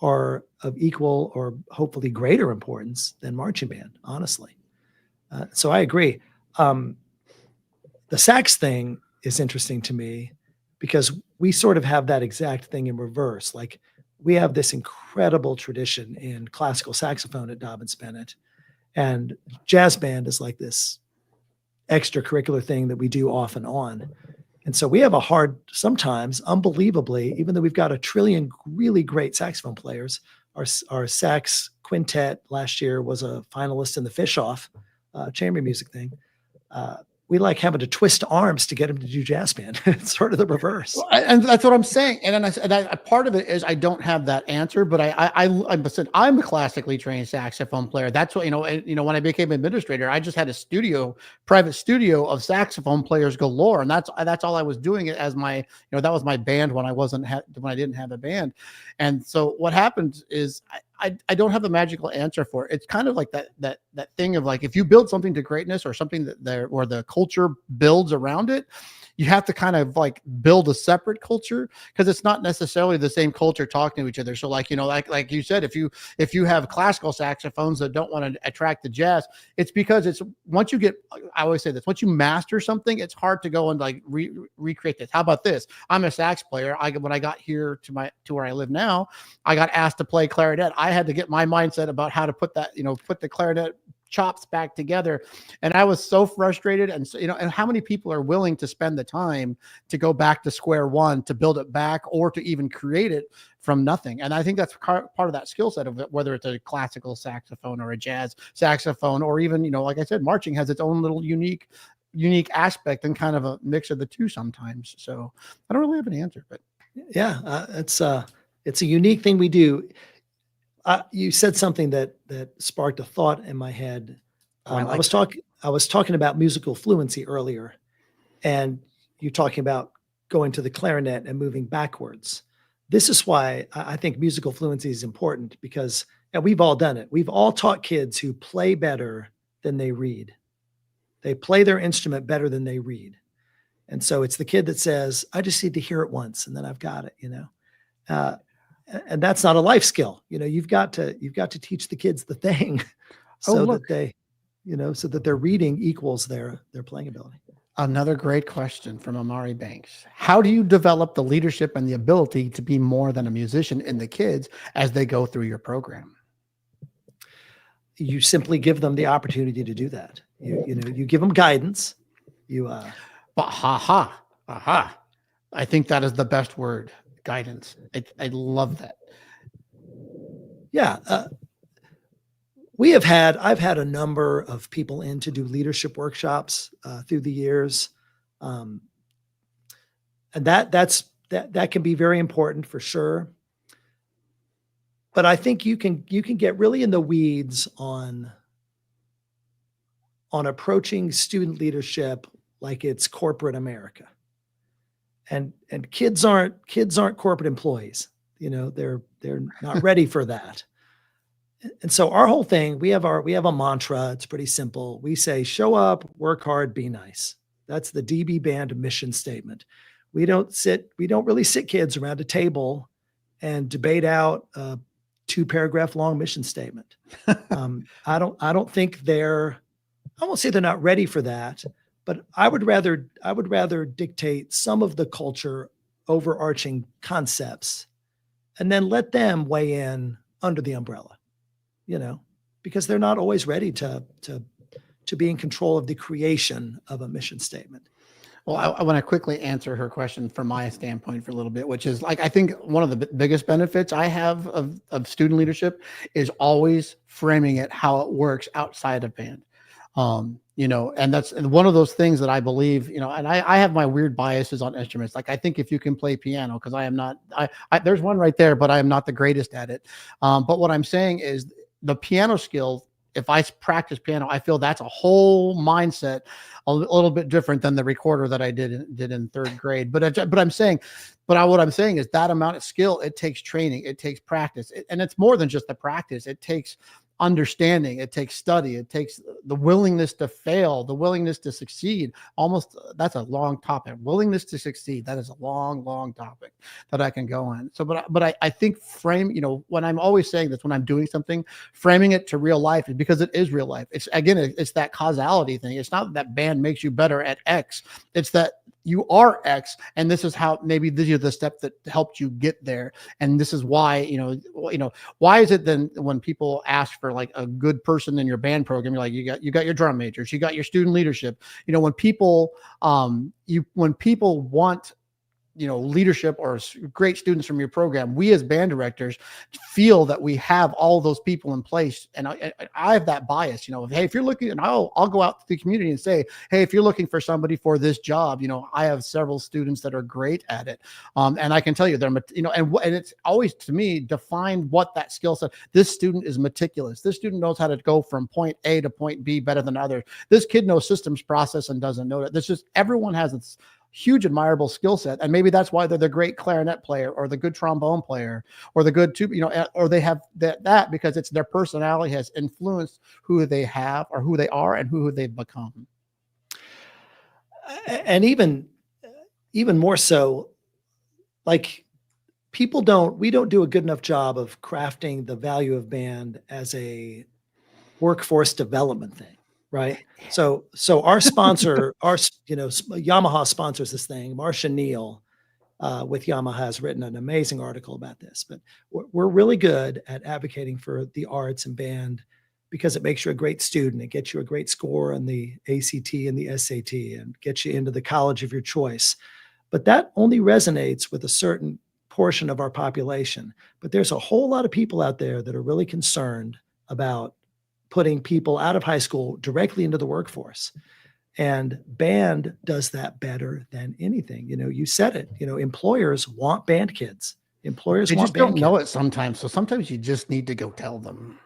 are of equal or hopefully greater importance than marching band, honestly. So I agree. The sax thing is interesting to me, because we sort of have that exact thing in reverse. Like, we have this incredible tradition in classical saxophone at Dobyns-Bennett, and jazz band is like this extracurricular thing that we do off and on. And so we have a hard, sometimes unbelievably, even though we've got a trillion really great saxophone players, our sax quintet last year was a finalist in the Fish Off chamber music thing. We like having to twist arms to get him to do jazz band. It's sort of the reverse. And that's what I'm saying. And then part of it is I don't have that answer, but I'm a classically trained saxophone player. That's what, when I became administrator, I just had a private studio of saxophone players galore. And that's all I was doing it as my, that was my band when when I didn't have a band. And so what happens is I don't have a magical answer for it. It's kind of like that thing of like, if you build something to greatness or something or the culture builds around it, you have to kind of like build a separate culture, because it's not necessarily the same culture talking to each other. So like you said, if you have classical saxophones that don't want to attract the jazz, it's because I always say this, once you master something, it's hard to go and like recreate this. How about this? I'm a sax player. When I got here to where I live now, I got asked to play clarinet. I had to get my mindset about how to put the clarinet chops back together. And I was so frustrated. And so, and how many people are willing to spend the time to go back to square one, to build it back, or to even create it from nothing? And I think that's part of that skill set of it, whether it's a classical saxophone or a jazz saxophone, or even, like I said, marching has its own little unique aspect and kind of a mix of the two sometimes. So I don't really have an answer, but yeah, it's a unique thing we do. You said something that sparked a thought in my head. I was talking about musical fluency earlier, and you're talking about going to the clarinet and moving backwards. This is why I think musical fluency is important, because we've all done it. We've all taught kids who play better than they read. They play their instrument better than they read. And so it's the kid that says, I just need to hear it once and then I've got it, and that's not a life skill. You've got to teach the kids the thing that their reading equals their playing ability. Another great question from Amari Banks. How do you develop the leadership and the ability to be more than a musician in the kids as they go through your program? You simply give them the opportunity to do that. You give them guidance. I think that is the best word. Guidance. I love that. Yeah. I've had a number of people in to do leadership workshops through the years. And that can be very important for sure. But I think you can get really in the weeds on approaching student leadership like it's corporate America. And kids aren't corporate employees. They're not ready for that. And so our whole thing, we have a mantra. It's pretty simple. We say, show up, work hard, be nice. That's the DB Band mission statement. We don't really sit kids around a table and debate out a 2-paragraph long mission statement. I don't think I won't say they're not ready for that, but I would rather dictate some of the culture overarching concepts and then let them weigh in under the umbrella, because they're not always ready to be in control of the creation of a mission statement. Well, I want to quickly answer her question from my standpoint for a little bit, which is like, I think one of the biggest benefits I have of student leadership is always framing it how it works outside of band. And that's one of those things that I believe, and I have my weird biases on instruments. Like, I think if you can play piano, because I am not, there's one right there, but I am not the greatest at it. But what I'm saying is the piano skill, if I practice piano, I feel that's a whole mindset, a little bit different than the recorder that I did in third grade. What I'm saying is that amount of skill, it takes training, it takes practice, and it's more than just the practice. It takes understanding, it takes study, it takes the willingness to fail, the willingness to succeed. That's a long topic. Willingness to succeed, that is a long topic that I can go on. So, but I think when I'm always saying this, when I'm doing something, framing it to real life, is because it is real life. It's that causality thing. It's not that band makes you better at X. It's that you are X, and this is how, maybe these are the steps that helped you get there. And this is why, why is it then when people ask for like a good person in your band program, you're like, you got your drum majors, you got your student leadership. When people want leadership or great students from your program, we as band directors feel that we have all those people in place. And I have that bias, hey, if you're looking, and I'll go out to the community and say, hey, if you're looking for somebody for this job, I have several students that are great at it. And I can tell you and it's always, to me, define what that skill set. This student is meticulous. This student knows how to go from point A to point B better than others. This kid knows systems process and doesn't know that. This just, everyone has its huge admirable skill set, and maybe that's why they're the great clarinet player or the good trombone player or the good tuba, or they have that because it's their personality has influenced who they have or who they are and who they've become. And even more so, like we don't do a good enough job of crafting the value of band as a workforce development thing. Right. So our sponsor, Yamaha sponsors this thing. Marcia Neal with Yamaha has written an amazing article about this, but we're really good at advocating for the arts and band because it makes you a great student. It gets you a great score on the ACT and the SAT and gets you into the college of your choice. But that only resonates with a certain portion of our population. But there's a whole lot of people out there that are really concerned about putting people out of high school directly into the workforce. And band does that better than anything. You said it, employers want band kids. Employers they want just band don't kids. know it sometimes. So sometimes you just need to go tell them.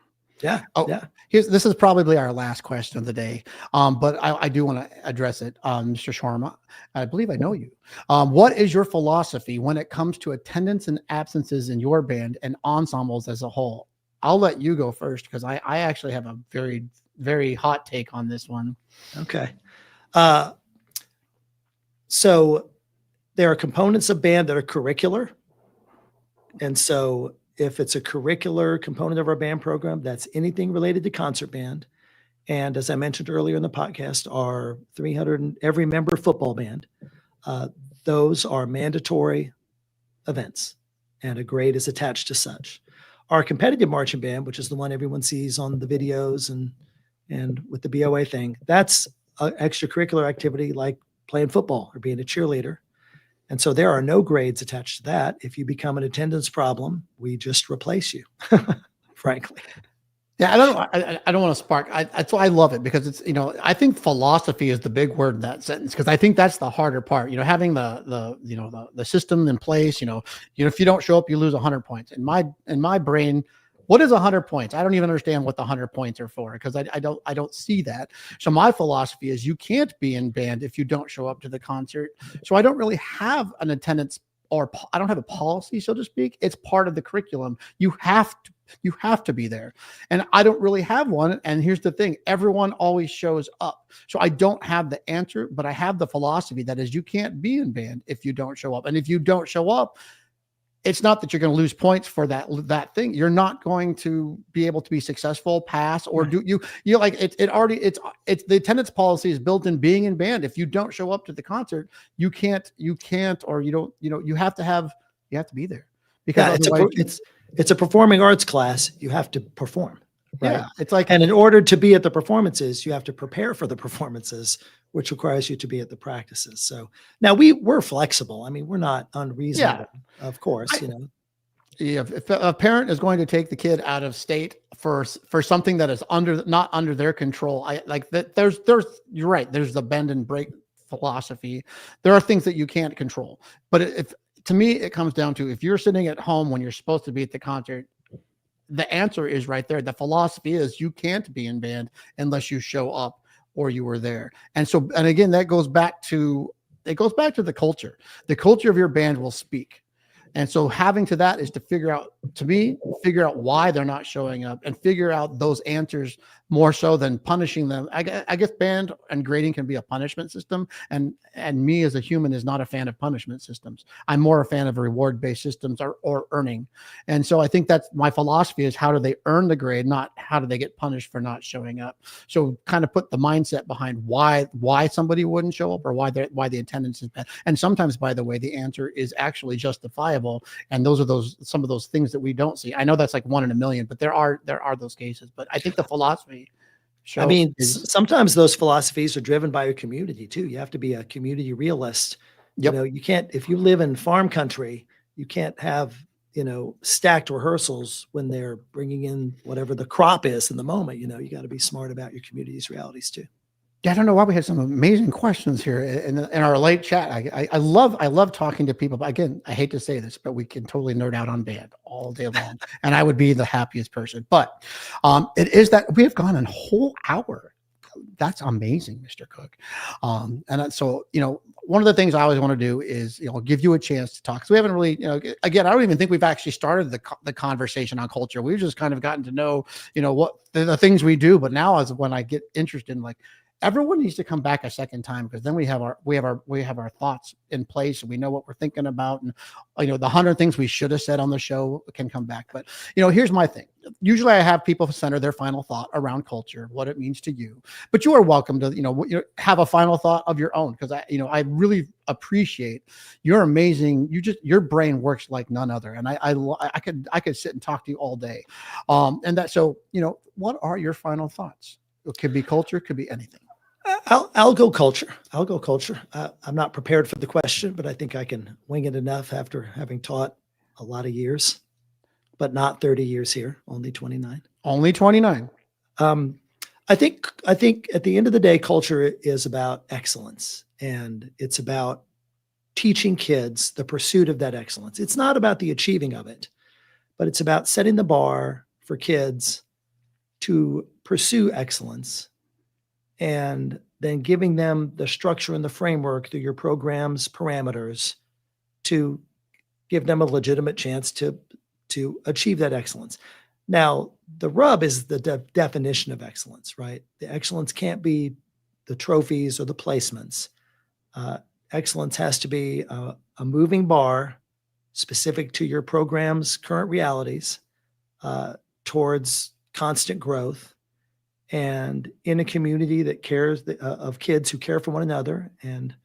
Yeah. Oh, yeah. This is probably our last question of the day. But I do want to address it. Mr. Sharma, I believe I know you. What is your philosophy when it comes to attendance and absences in your band and ensembles as a whole? I'll let you go first because I actually have a very, very hot take on this one. Okay. So there are components of band that are curricular. And so if it's a curricular component of our band program, that's anything related to concert band. And as I mentioned earlier in the podcast, our 300 every member football band, those are mandatory events and a grade is attached to such. Our competitive marching band, which is the one everyone sees on the videos and with the BOA thing, that's an extracurricular activity like playing football or being a cheerleader. And so there are no grades attached to that. If you become an attendance problem, we just replace you, frankly. Yeah, I don't want to spark. That's why I love it because it's, I think philosophy is the big word in that sentence because I think that's the harder part. Having the system in place. If you don't show up, you lose 100 points. In my brain, what is 100 points? I don't even understand what the 100 points are for because I don't see that. So my philosophy is you can't be in band if you don't show up to the concert. So I don't really have an attendance or I don't have a policy, so to speak. It's part of the curriculum. You have to be there. And I don't really have one. And here's the thing, everyone always shows up. So I don't have the answer, but I have the philosophy that is you can't be in band if you don't show up. And if you don't show up, it's not that you're going to lose points for that thing. You're not going to be able to be successful, pass, or do you like it's the attendance policy is built in being in band. If you don't show up to the concert, you can't, or you don't, you have to be there because it's a performing arts class. You have to perform. Right? Yeah. It's like, and in order to be at the performances, you have to prepare for the performances, which requires you to be at the practices. So now we're flexible. I mean, we're not unreasonable, of course, Yeah, if a parent is going to take the kid out of state for something that is not under their control, I like that. You're right. There's the bend and break philosophy. There are things that you can't control, but to me, it comes down to if you're sitting at home when you're supposed to be at the concert, the answer is right there. The philosophy is you can't be in band unless you show up or you were there. And again, that goes back to the culture. The culture of your band will speak. And so having to that is to figure out why they're not showing up and figure out those answers more so than punishing them. I guess band and grading can be a punishment system. And me as a human is not a fan of punishment systems. I'm more a fan of reward-based systems or earning. And so I think that's my philosophy is how do they earn the grade, not how do they get punished for not showing up. So kind of put the mindset behind why somebody wouldn't show up or why the attendance is bad. And sometimes, by the way, the answer is actually justifiable. And those are some of those things that we don't see. I know that's like 1 in a million, but there are those cases. But I think the philosophy I mean, sometimes those philosophies are driven by a community too. You have to be a community realist Yep. You can't, if you live in farm country, you can't have, stacked rehearsals when they're bringing in whatever the crop is in the moment. You got to be smart about your community's realities too. Yeah, I don't know why we had some amazing questions here in our late chat. I love talking to people. But again, I hate to say this, but we can totally nerd out on band all day long, and I would be the happiest person. But it is that we have gone a whole hour. That's amazing, Mr. Cook. So one of the things I always want to do is give you a chance to talk. So we haven't really again, I don't even think we've actually started the conversation on culture. We've just kind of gotten to know what the things we do. But now is when I get interested in like. Everyone needs to come back a second time because then we have our thoughts in place and we know what we're thinking about, and the 100 things we should have said on the show can come back. But here's my thing. Usually I have people center their final thought around culture, what it means to you. But you are welcome to have a final thought of your own, because I really appreciate you're amazing. Your brain works like none other, and I could sit and talk to you all day. What are your final thoughts? It could be culture, it could be anything. I'll go culture. I'm not prepared for the question, but I think I can wing it enough after having taught a lot of years, but not 30 years here, only 29. Only 29. I think at the end of the day, culture is about excellence, and it's about teaching kids the pursuit of that excellence. It's not about the achieving of it, but it's about setting the bar for kids to pursue excellence, and then giving them the structure and the framework through your program's parameters to give them a legitimate chance to achieve that excellence. Now, the rub is the definition of excellence, right? The excellence can't be the trophies or the placements. Excellence has to be a moving bar specific to your program's current realities towards constant growth, and in a community that cares of kids who care for one another. And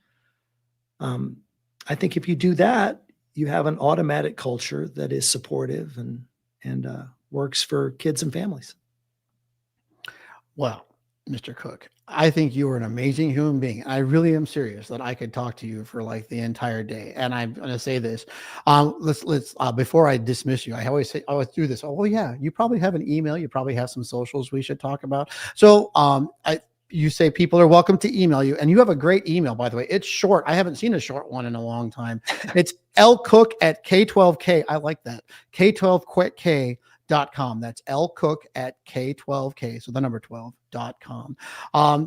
I think if you do that, you have an automatic culture that is supportive and works for kids and families. Well, Mr. Cook, I think you are an amazing human being. I really am serious that I could talk to you for like the entire day. And I'm going to say this. Let's before I dismiss you, I always do this. Oh yeah, you probably have an email. You probably have some socials we should talk about. So you say people are welcome to email you, and you have a great email, by the way. It's short. I haven't seen a short one in a long time. It's lcook@k12k. I like that. K12k.com. That's lcook@k12k. So the number 12.com.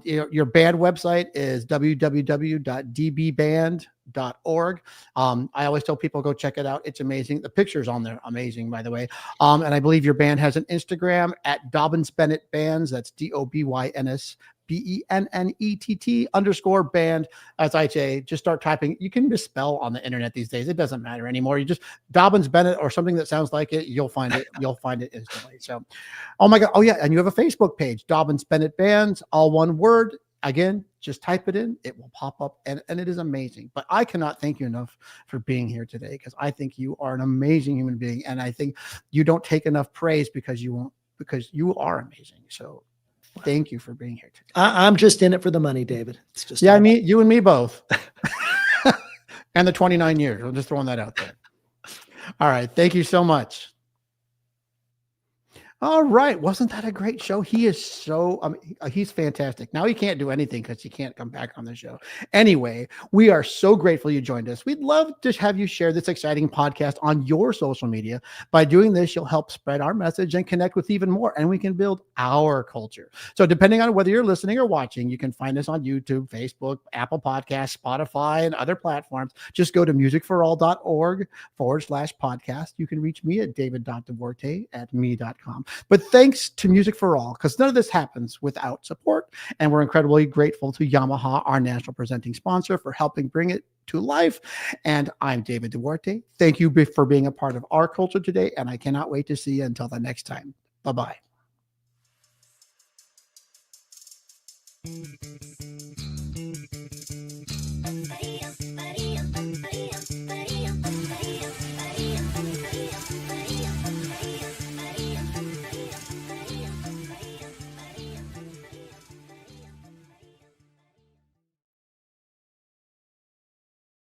Your band website is www.dbband.org. I always tell people go check it out. It's amazing. The pictures on there, amazing, by the way. And I believe your band has an Instagram at Dobyns-Bennett Bands. That's DOBYNSBENNETT _band. As I say, just start typing. You can misspell on the internet these days. It doesn't matter anymore. You just Dobyns-Bennett or something that sounds like it. You'll find it. You'll find it instantly. So, oh my God. Oh yeah. And you have a Facebook page, Dobyns-Bennett Bands, all one word. Again, just type it in. It will pop up, and it is amazing. But I cannot thank you enough for being here today, because I think you are an amazing human being, and I think you don't take enough praise because you are amazing. So thank you for being here today. I'm just in it for the money, David. It's just you and me both. And the 29 years. I'm just throwing that out there. All right. Thank you so much. All right. Wasn't that a great show? He is he's fantastic. Now he can't do anything because he can't come back on the show. Anyway, we are so grateful you joined us. We'd love to have you share this exciting podcast on your social media. By doing this, you'll help spread our message and connect with even more, and we can build our culture. So depending on whether you're listening or watching, you can find us on YouTube, Facebook, Apple Podcasts, Spotify, and other platforms. Just go to musicforall.org/podcast. You can reach me at david.duarte@me.com. But thanks to Music for All, because none of this happens without support. And we're incredibly grateful to Yamaha, our national presenting sponsor, for helping bring it to life. And I'm David Duarte. Thank you for being a part of our culture today. And I cannot wait to see you until the next time. Bye-bye.